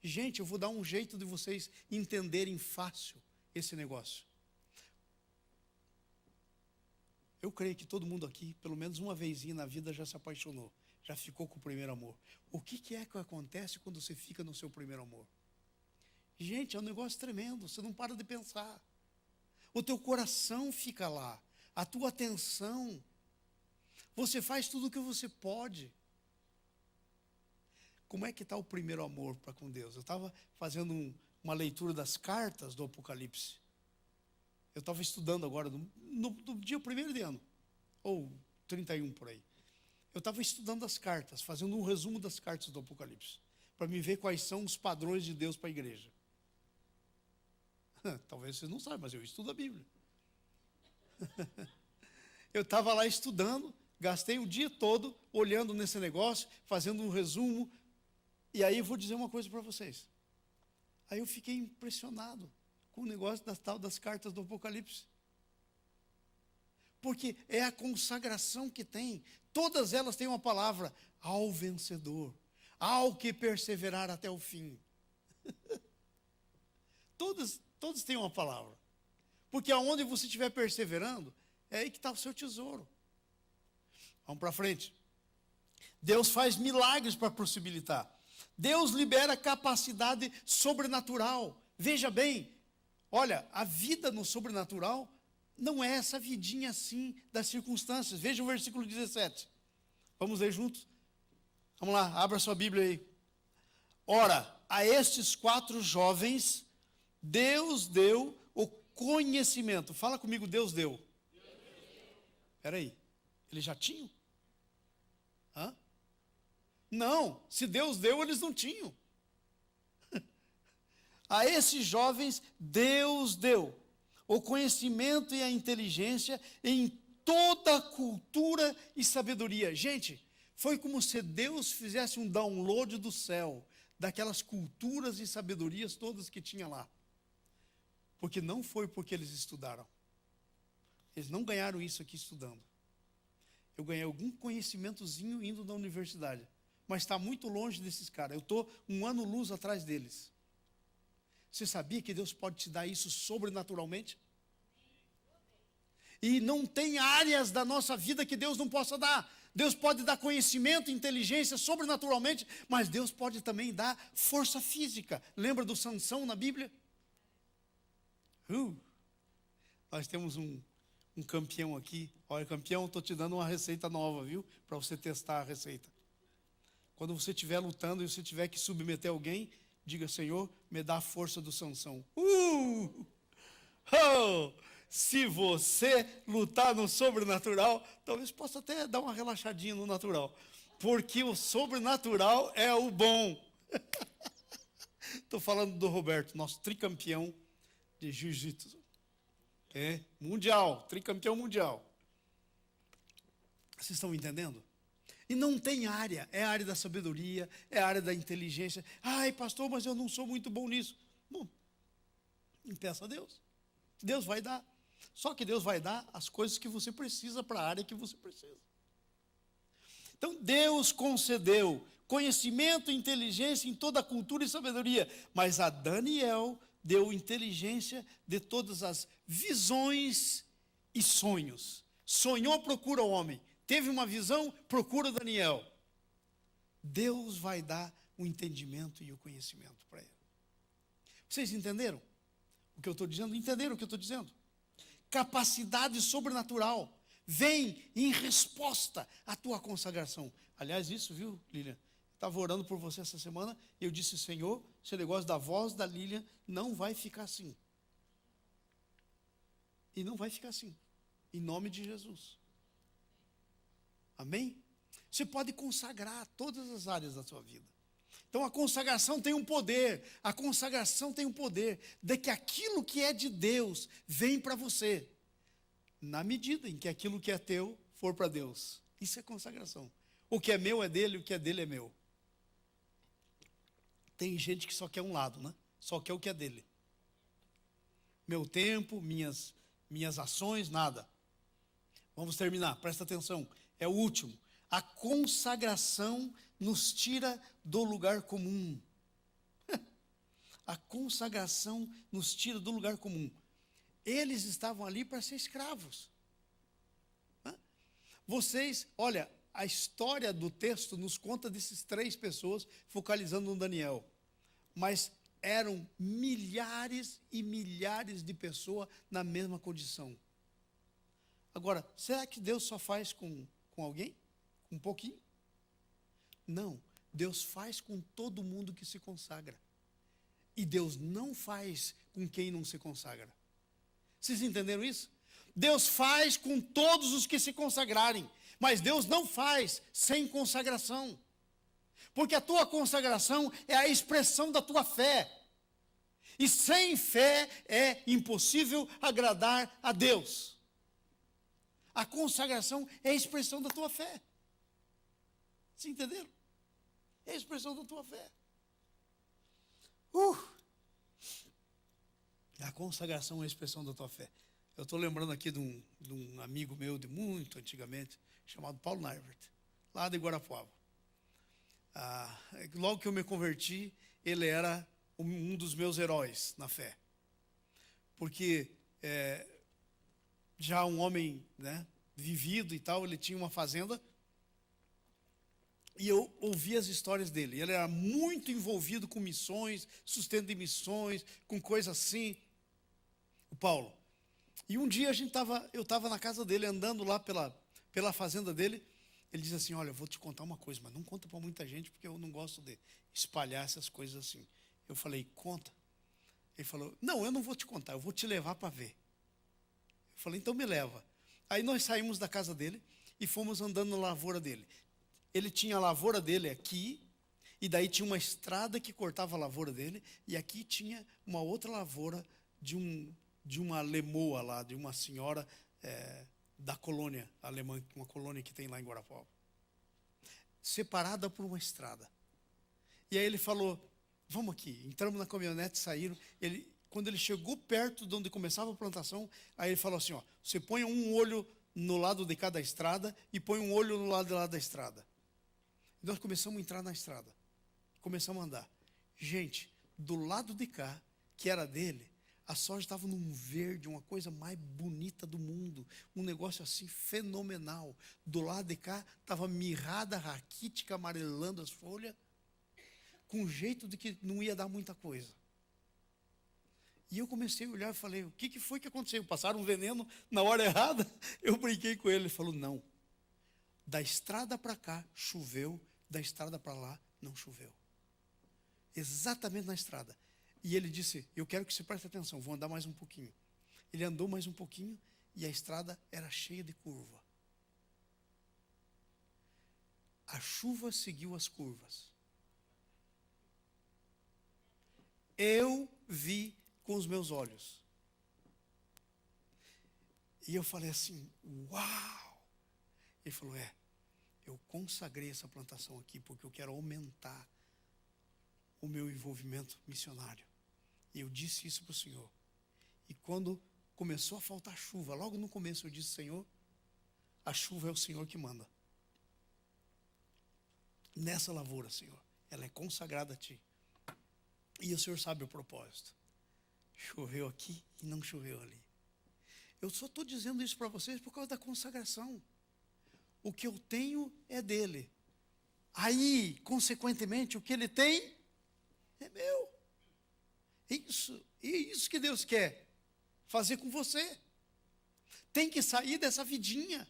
Gente, eu vou dar um jeito de vocês entenderem fácil esse negócio. Eu creio que todo mundo aqui, pelo menos uma vezinha na vida, já se apaixonou, já ficou com o primeiro amor. O que é que acontece quando você fica no seu primeiro amor? Gente, é um negócio tremendo, você não para de pensar. O teu coração fica lá, a tua atenção. Você faz tudo o que você pode. Como é que está o primeiro amor para com Deus? Eu estava fazendo uma leitura das cartas do Apocalipse. Eu estava estudando agora, no dia 1º de ano, ou 31 por aí. Eu estava estudando as cartas, fazendo um resumo das cartas do Apocalipse, para me ver quais são os padrões de Deus para a igreja. Talvez vocês não saibam, mas eu estudo a Bíblia. Eu estava lá estudando, gastei o dia todo olhando nesse negócio, fazendo um resumo, e aí eu vou dizer uma coisa para vocês. Aí eu fiquei impressionado com o negócio das cartas do Apocalipse. Porque é a consagração que tem. Todas elas têm uma palavra: ao vencedor, ao que perseverar até o fim. Todos têm uma palavra. Porque aonde você estiver perseverando, é aí que está o seu tesouro. Vamos para frente. Deus faz milagres para possibilitar. Deus libera capacidade sobrenatural. Veja bem, olha, a vida no sobrenatural não é essa vidinha assim das circunstâncias. Veja o versículo 17. Vamos ler juntos? Vamos lá, abra sua Bíblia aí. Ora, a estes 4 jovens, Deus deu o conhecimento. Fala comigo, Deus deu. Espera aí, eles já tinham? Hã? Não, se Deus deu, eles não tinham. A esses jovens, Deus deu o conhecimento e a inteligência em toda a cultura e sabedoria. Gente, foi como se Deus fizesse um download do céu, daquelas culturas e sabedorias todas que tinha lá. Porque não foi porque eles estudaram. Eles não ganharam isso aqui estudando. Eu ganhei algum conhecimentozinho indo na universidade. Mas está muito longe desses caras. Eu estou 1 ano-luz atrás deles. Você sabia que Deus pode te dar isso sobrenaturalmente? E não tem áreas da nossa vida que Deus não possa dar. Deus pode dar conhecimento, inteligência sobrenaturalmente, mas Deus pode também dar força física. Lembra do Sansão na Bíblia? Nós temos um campeão aqui. Olha, campeão, estou te dando uma receita nova, viu? Para você testar a receita. Quando você estiver lutando e você tiver que submeter alguém, diga: Senhor, me dá a força do Sansão. Se você lutar no sobrenatural, talvez possa até dar uma relaxadinha no natural. Porque o sobrenatural é o bom. Estou falando do Roberto, nosso tricampeão de jiu-jitsu. Mundial, tricampeão mundial. Vocês estão entendendo? E não tem área, é a área da sabedoria, é a área da inteligência. Ai, pastor, mas eu não sou muito bom nisso. Bom, peça a Deus. Deus vai dar. Só que Deus vai dar as coisas que você precisa para a área que você precisa. Então, Deus concedeu conhecimento e inteligência em toda a cultura e sabedoria, mas a Daniel deu inteligência de todas as visões e sonhos. Sonhou, procura o homem. Teve uma visão, procura Daniel. Deus vai dar o entendimento e o conhecimento para ele. Vocês entenderam o que eu estou dizendo? Entenderam o que eu estou dizendo? Capacidade sobrenatural vem em resposta à tua consagração. Aliás, isso, viu, Lilian? Estava orando por você essa semana e eu disse: Senhor, esse negócio da voz da Lilian não vai ficar assim. E não vai ficar assim. Em nome de Jesus. Amém? Você pode consagrar todas as áreas da sua vida. Então a consagração tem um poder. A consagração tem um poder de que aquilo que é de Deus vem para você, na medida em que aquilo que é teu for para Deus. Isso é consagração. O que é meu é dele, o que é dele é meu. Tem gente que só quer um lado, né? Só quer o que é dele. Meu tempo, minhas ações, nada. Vamos terminar, presta atenção. É o último. A consagração nos tira do lugar comum. A consagração nos tira do lugar comum. Eles estavam ali para ser escravos. Vocês, olha, a história do texto nos conta desses 3 pessoas, focalizando no Daniel. Mas eram milhares e milhares de pessoas na mesma condição. Agora, será que Deus só faz com alguém? Com um pouquinho? Não. Deus faz com todo mundo que se consagra. E Deus não faz com quem não se consagra. Vocês entenderam isso? Deus faz com todos os que se consagrarem. Mas Deus não faz sem consagração. Porque a tua consagração é a expressão da tua fé. E sem fé é impossível agradar a Deus. A consagração é a expressão da tua fé. Vocês entenderam? É a expressão da tua fé. A consagração é a expressão da tua fé. Eu estou lembrando aqui de um amigo meu de muito antigamente, chamado Paulo Naivert, lá de Guarapuava. Logo que eu me converti, ele era um dos meus heróis na fé. Porque já um homem, né, vivido e tal, ele tinha uma fazenda, e eu ouvia as histórias dele. Ele era muito envolvido com missões, sustento de missões, com coisas assim, o Paulo. E um dia eu estava na casa dele, andando lá pela fazenda dele. Ele diz assim: olha, eu vou te contar uma coisa, mas não conta para muita gente, porque eu não gosto de espalhar essas coisas assim. Eu falei: conta. Ele falou: não, eu não vou te contar, eu vou te levar para ver. Eu falei: então me leva. Aí nós saímos da casa dele e fomos andando na lavoura dele. Ele tinha a lavoura dele aqui, e daí tinha uma estrada que cortava a lavoura dele, e aqui tinha uma outra lavoura de uma lemoa lá, de uma senhora da colônia alemã, uma colônia que tem lá em Guarapuava, separada por uma estrada. E aí ele falou: vamos aqui. Entramos na caminhonete, saíram. Quando ele chegou perto de onde começava a plantação, aí ele falou assim: ó, você põe um olho no lado de cada estrada e põe um olho no lado de lá da estrada. E nós começamos a entrar na estrada, começamos a andar. Gente, do lado de cá, que era dele, a soja estava num verde, uma coisa mais bonita do mundo, um negócio assim fenomenal. Do lado de cá estava mirrada, raquítica, amarelando as folhas, com jeito de que não ia dar muita coisa. E eu comecei a olhar e falei: o que foi que aconteceu? Passaram um veneno na hora errada? Eu brinquei com ele. Ele falou: não, da estrada para cá choveu, da estrada para lá não choveu. Exatamente na estrada. E ele disse: eu quero que você preste atenção, vou andar mais um pouquinho. Ele andou mais um pouquinho e a estrada era cheia de curva. A chuva seguiu as curvas. Eu vi com os meus olhos. E eu falei assim: uau! Ele falou: eu consagrei essa plantação aqui porque eu quero aumentar o meu envolvimento missionário. E eu disse isso para o Senhor. E quando começou a faltar chuva, logo no começo eu disse: Senhor, a chuva é o Senhor que manda. Nessa lavoura, Senhor, ela é consagrada a Ti. E o Senhor sabe o propósito. Choveu aqui e não choveu ali. Eu só estou dizendo isso para vocês por causa da consagração. O que eu tenho é dele. Aí, consequentemente, o que ele tem é meu. É isso que Deus quer fazer com você. Tem que sair dessa vidinha.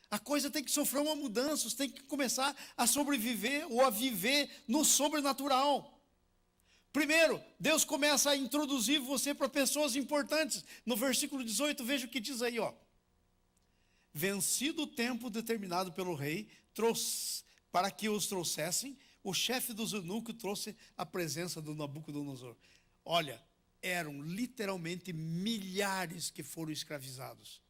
A coisa tem que sofrer uma mudança, você tem que começar a sobreviver ou a viver no sobrenatural. Primeiro, Deus começa a introduzir você para pessoas importantes. No versículo 18, veja o que diz aí, ó. Vencido o tempo determinado pelo rei, para que os trouxessem, o chefe dos eunucos trouxe a presença do Nabucodonosor. Olha, eram literalmente milhares que foram escravizados.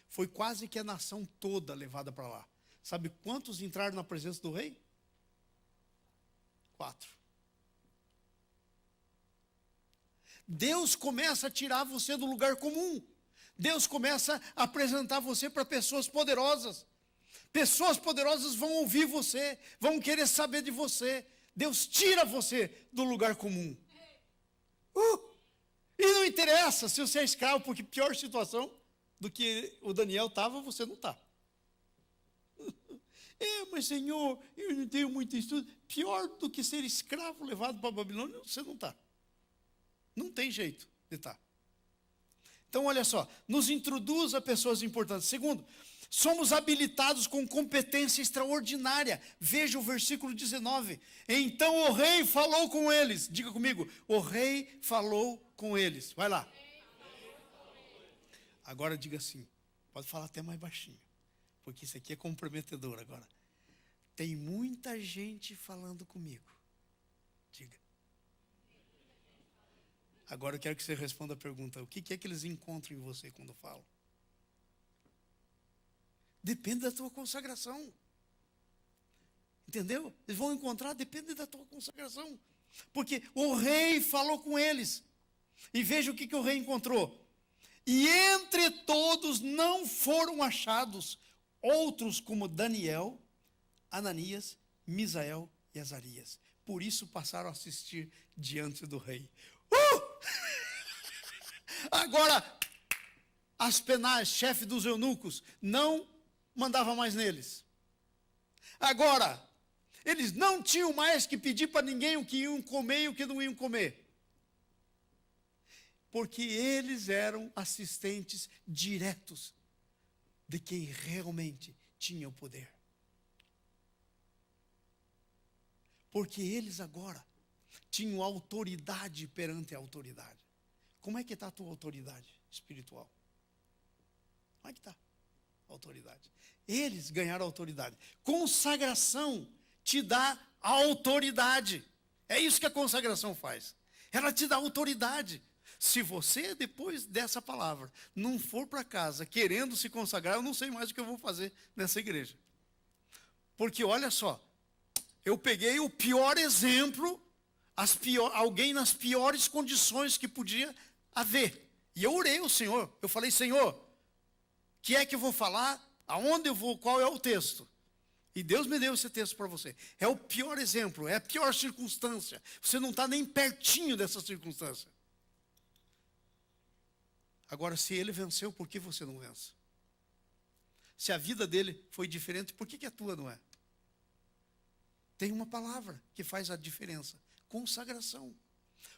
Foi quase que a nação toda levada para lá. Sabe quantos entraram na presença do rei? 4. Deus começa a tirar você do lugar comum. Deus começa a apresentar você para pessoas poderosas. Pessoas poderosas vão ouvir você, vão querer saber de você. Deus tira você do lugar comum. E não interessa se você é escravo, porque pior situação do que o Daniel estava, você não está. Mas Senhor, eu não tenho muito estudo. Pior do que ser escravo levado para a Babilônia, você não está. Não tem jeito de estar. Então, olha só, nos introduz a pessoas importantes. Segundo, somos habilitados com competência extraordinária. Veja o versículo 19. Então o rei falou com eles. Diga comigo, o rei falou com eles. Vai lá. Agora diga assim, pode falar até mais baixinho, porque isso aqui é comprometedor agora. Tem muita gente falando comigo. Diga. Agora eu quero que você responda a pergunta, o que é que eles encontram em você quando falam? Depende da tua consagração. Entendeu? Eles vão encontrar, depende da tua consagração. Porque o rei falou com eles. E veja o que o rei encontrou. E entre todos não foram achados outros como Daniel, Ananias, Misael e Azarias. Por isso passaram a assistir diante do rei. Agora, Aspenaz, chefe dos eunucos, não mandava mais neles. Agora, eles não tinham mais que pedir para ninguém o que iam comer e o que não iam comer. Porque eles eram assistentes diretos de quem realmente tinha o poder. Porque eles agora tinham autoridade perante a autoridade. Como é que está a tua autoridade espiritual? Como é que está a autoridade? Eles ganharam autoridade. Consagração te dá autoridade. É isso que a consagração faz. Ela te dá autoridade. Se você, depois dessa palavra, não for para casa querendo se consagrar, eu não sei mais o que eu vou fazer nessa igreja. Porque olha só, eu peguei o pior exemplo, alguém nas piores condições que podia haver. E eu orei ao Senhor. Eu falei, Senhor, o que é que eu vou falar? Aonde eu vou? Qual é o texto? E Deus me deu esse texto para você. É o pior exemplo, é a pior circunstância. Você não está nem pertinho dessa circunstância. Agora, se ele venceu, por que você não vence? Se a vida dele foi diferente, por que a tua não é? Tem uma palavra que faz a diferença. Consagração.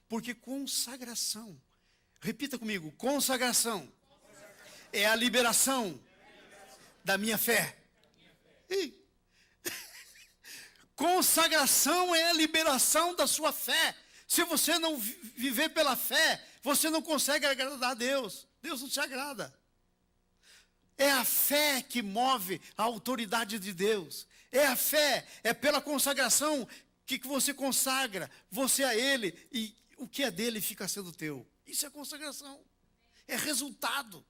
Porque consagração, repita comigo, consagração é a liberação da minha fé. Consagração é a liberação da sua fé. Se você não viver pela fé, você não consegue agradar a Deus. Deus não te agrada. É a fé que move a autoridade de Deus. É a fé, é pela consagração que você consagra você a Ele e o que é dele fica sendo teu. Isso é consagração. É resultado.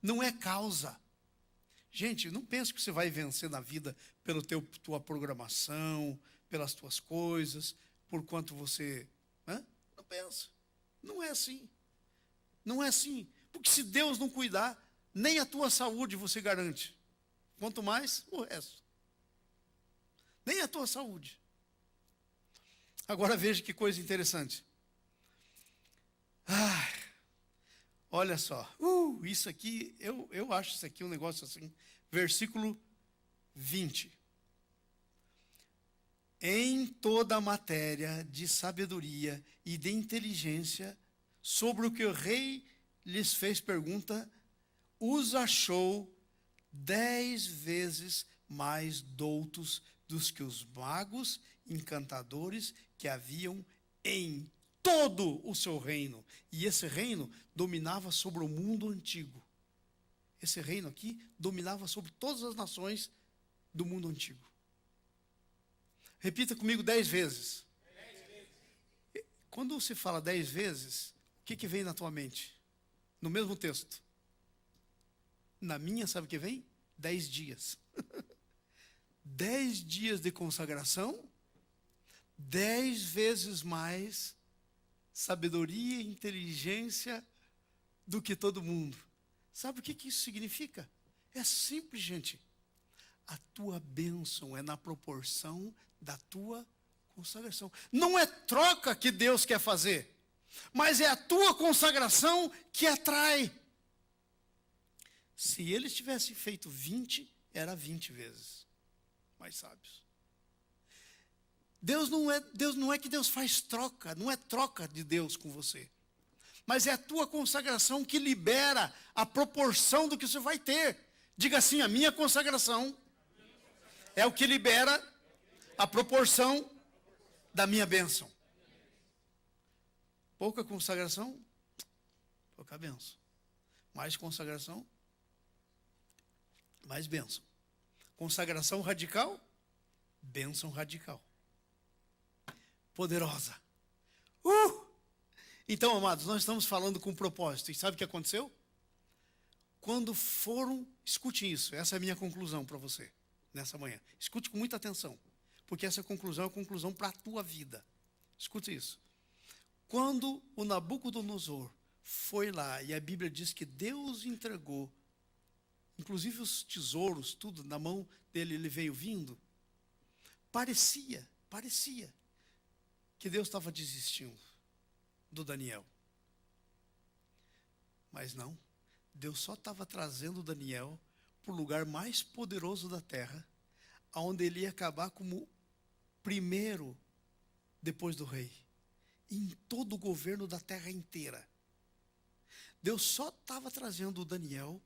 Não é causa. Gente, não pense que você vai vencer na vida pela tua programação, pelas tuas coisas, por quanto você... Não pensa. Não é assim. Não é assim. Porque se Deus não cuidar, nem a tua saúde você garante. Quanto mais o resto. Nem a tua saúde. Agora veja que coisa interessante. Olha só. Isso aqui, eu acho isso aqui um negócio assim. Versículo 20. Em toda a matéria de sabedoria e de inteligência, sobre o que o rei lhes fez pergunta, os achou 10 vezes mais doutos dos que os magos encantadores que haviam em todo o seu reino. E esse reino dominava sobre o mundo antigo. Esse reino aqui dominava sobre todas as nações do mundo antigo. Repita comigo 10 vezes. 10 vezes. Quando você fala 10 vezes, o que vem na tua mente? No mesmo texto. Na minha, sabe o que vem? 10 dias. 10 dias de consagração, 10 vezes mais sabedoria e inteligência do que todo mundo. Sabe o que isso significa? É simples, gente. A tua bênção é na proporção da tua consagração. Não é troca que Deus quer fazer, mas é a tua consagração que atrai. Se eles tivessem feito 20, era 20 vezes. mais sábios. Deus não é que Deus faz troca, não é troca de Deus com você. Mas é a tua consagração que libera a proporção do que você vai ter. Diga assim, a minha consagração é o que libera a proporção da minha bênção. Pouca consagração, pouca bênção. Mais consagração, mais bênção. Consagração radical, bênção radical. Poderosa. Então, amados, nós estamos falando com propósito. E sabe o que aconteceu? Quando foram, escute isso, essa é a minha conclusão para você, nessa manhã. Escute com muita atenção, porque essa conclusão é a conclusão para a tua vida. Escute isso. Quando o Nabucodonosor foi lá, e a Bíblia diz que Deus entregou, inclusive os tesouros, tudo na mão dele, ele veio vindo, parecia que Deus estava desistindo do Daniel. Mas não, Deus só estava trazendo Daniel para o lugar mais poderoso da terra, onde ele ia acabar como primeiro depois do rei, em todo o governo da terra inteira. Deus só estava trazendo o Daniel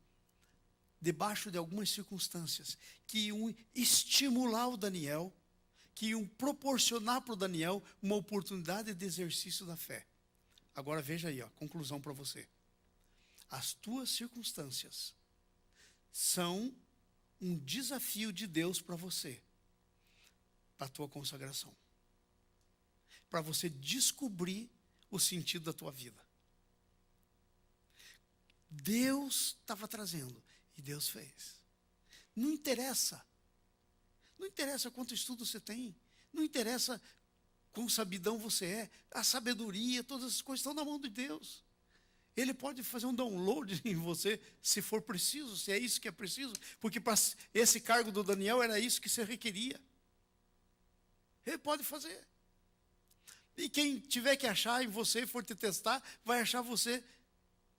debaixo de algumas circunstâncias que iam estimular o Daniel, que iam proporcionar para o Daniel uma oportunidade de exercício da fé. Agora veja aí, conclusão para você. As tuas circunstâncias são um desafio de Deus para você, para a tua consagração, para você descobrir o sentido da tua vida. Deus estava trazendo e Deus fez. Não interessa quanto estudo você tem, não interessa quão sabidão você é, a sabedoria, todas essas coisas estão na mão de Deus. Ele pode fazer um download em você, se for preciso, se é isso que é preciso, porque para esse cargo do Daniel era isso que você requeria. Ele pode fazer. E quem tiver que achar em você e for te testar, vai achar você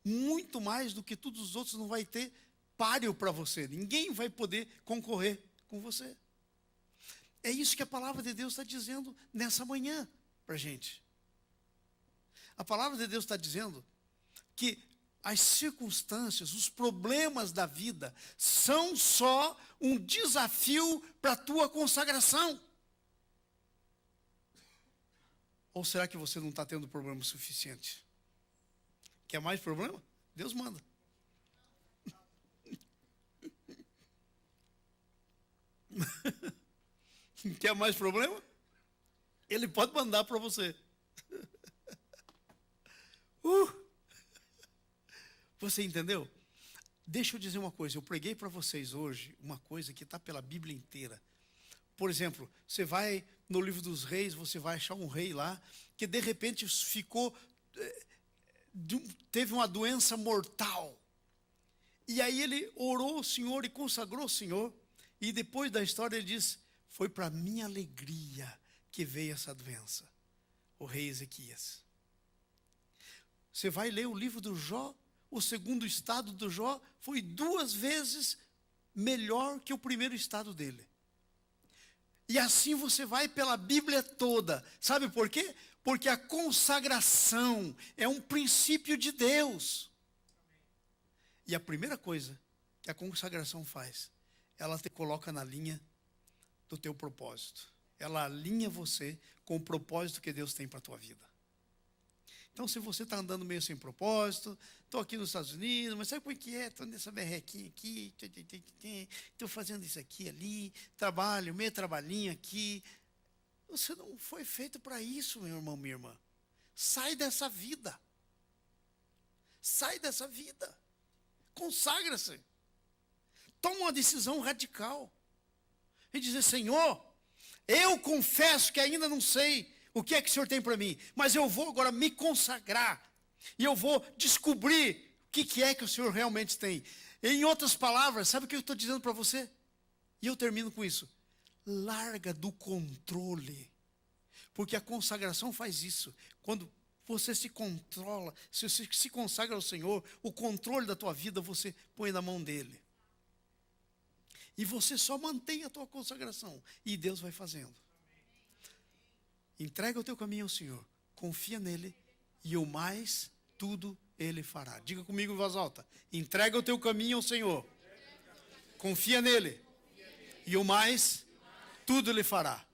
muito mais do que todos os outros, não vai ter páreo para você. Ninguém vai poder concorrer com você. É isso que a palavra de Deus está dizendo nessa manhã para a gente. A palavra de Deus está dizendo que as circunstâncias, os problemas da vida são só um desafio para a tua consagração. Ou será que você não está tendo problema suficiente? Quer mais problema? Deus manda. Quer mais problema? Ele pode mandar para você. Você entendeu? Deixa eu dizer uma coisa. Eu preguei para vocês hoje uma coisa que está pela Bíblia inteira. Por exemplo, você vai no livro dos reis, você vai achar um rei lá que de repente teve uma doença mortal. E aí ele orou ao Senhor e consagrou ao Senhor. E depois da história ele diz: foi para minha alegria que veio essa doença. O rei Ezequias. Você vai ler o livro do Jó, o segundo estado do Jó foi 2 vezes melhor que o primeiro estado dele. E assim você vai pela Bíblia toda. Sabe por quê? Porque a consagração é um princípio de Deus. E a primeira coisa que a consagração faz, ela te coloca na linha do teu propósito. Ela alinha você com o propósito que Deus tem para a tua vida. Então, se você está andando meio sem propósito, estou aqui nos Estados Unidos, mas sabe como é que é? Estou nessa berrequinha aqui, estou fazendo isso aqui, ali, trabalho, meio trabalhinho aqui. Você não foi feito para isso, meu irmão, minha irmã. Sai dessa vida. Sai dessa vida. Consagra-se. Toma uma decisão radical. E dizer: Senhor, eu confesso que ainda não sei o que é que o Senhor tem para mim, mas eu vou agora me consagrar. E eu vou descobrir o que é que o Senhor realmente tem. Em outras palavras, sabe o que eu estou dizendo para você? E eu termino com isso. Larga do controle. Porque a consagração faz isso. Quando você se controla, se você se consagra ao Senhor, o controle da tua vida você põe na mão dele. E você só mantém a tua consagração. E Deus vai fazendo. Entrega o teu caminho ao Senhor. Confia nele. E o mais, tudo Ele fará. Diga comigo em voz alta. Entrega o teu caminho ao Senhor. Confia nele. E o mais, tudo Ele fará.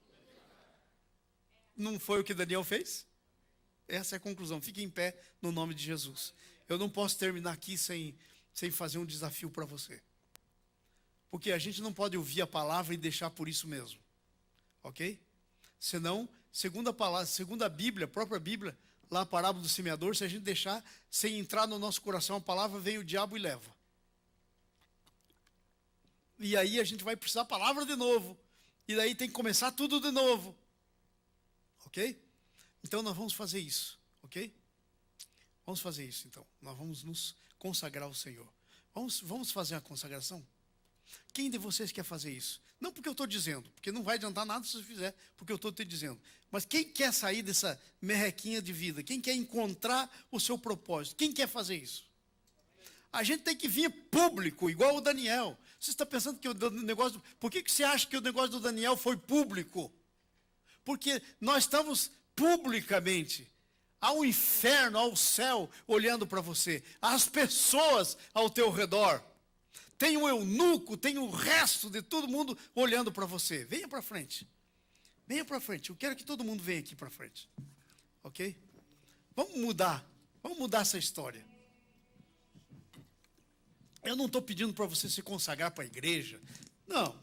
Não foi o que Daniel fez? Essa é a conclusão. Fique em pé no nome de Jesus. Eu não posso terminar aqui sem fazer um desafio para você. Porque a gente não pode ouvir a palavra e deixar por isso mesmo. Ok? Senão, segundo a Bíblia, a própria Bíblia, lá a parábola do semeador, se a gente deixar sem entrar no nosso coração a palavra, vem o diabo e leva. E aí a gente vai precisar da palavra de novo. E daí tem que começar tudo de novo. Ok? Então nós vamos fazer isso. Ok? Vamos fazer isso então. Nós vamos nos consagrar ao Senhor. Vamos fazer a consagração? Quem de vocês quer fazer isso? Não porque eu estou dizendo, porque não vai adiantar nada se você fizer, porque eu estou te dizendo. Mas quem quer sair dessa merrequinha de vida? Quem quer encontrar o seu propósito? Quem quer fazer isso? A gente tem que vir público, igual o Daniel. Você está pensando que o negócio... Por que você acha que o negócio do Daniel foi público? Porque nós estamos publicamente ao inferno, ao céu, olhando para você. As pessoas ao teu redor. Tem o eunuco, tem o resto de todo mundo olhando para você. Venha para frente. Venha para frente. Eu quero que todo mundo venha aqui para frente. Ok? Vamos mudar essa história. Eu não estou pedindo para você se consagrar para a igreja. Não.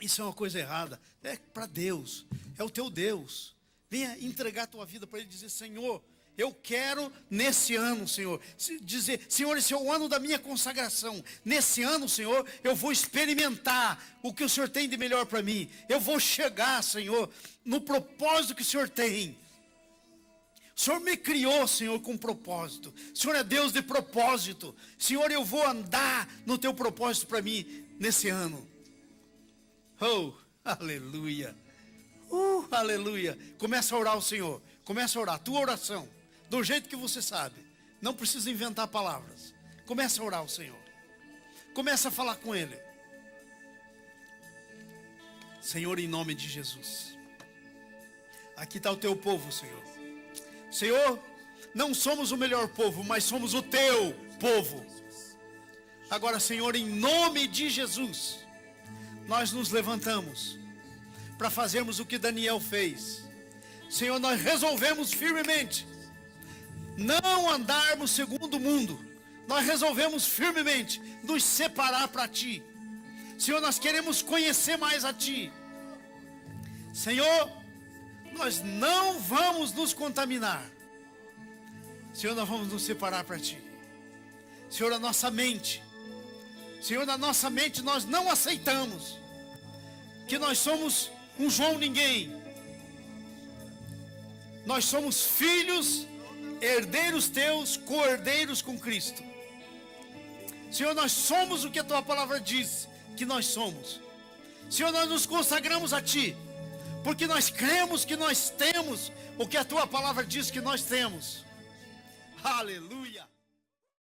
Isso é uma coisa errada. É para Deus. É o teu Deus. Venha entregar a tua vida para Ele e dizer, Senhor, eu quero nesse ano, Senhor, dizer, Senhor, esse é o ano da minha consagração. Nesse ano, Senhor, eu vou experimentar o que o Senhor tem de melhor para mim. Eu vou chegar, Senhor, no propósito que o Senhor tem. O Senhor me criou, Senhor, com propósito. O Senhor é Deus de propósito. Senhor, eu vou andar no teu propósito para mim nesse ano. Oh, aleluia. Aleluia. Começa a orar ao Senhor. Começa a orar. Tua oração. Do jeito que você sabe. Não precisa inventar palavras. Começa a orar ao Senhor. Começa a falar com Ele. Senhor, em nome de Jesus. Aqui está o teu povo, Senhor. Senhor, não somos o melhor povo, mas somos o teu povo. Agora, Senhor, em nome de Jesus, nós nos levantamos para fazermos o que Daniel fez. Senhor, nós resolvemos firmemente não andarmos segundo o mundo. Nós resolvemos firmemente nos separar para Ti. Senhor, nós queremos conhecer mais a Ti. Senhor, nós não vamos nos contaminar. Senhor, nós vamos nos separar para Ti. Senhor, a nossa mente. Senhor, na nossa mente nós não aceitamos que nós somos um João ninguém. Nós somos filhos, herdeiros Teus, co-herdeiros com Cristo. Senhor, nós somos o que a Tua palavra diz que nós somos. Senhor, nós nos consagramos a Ti, porque nós cremos que nós temos o que a Tua palavra diz que nós temos. Aleluia.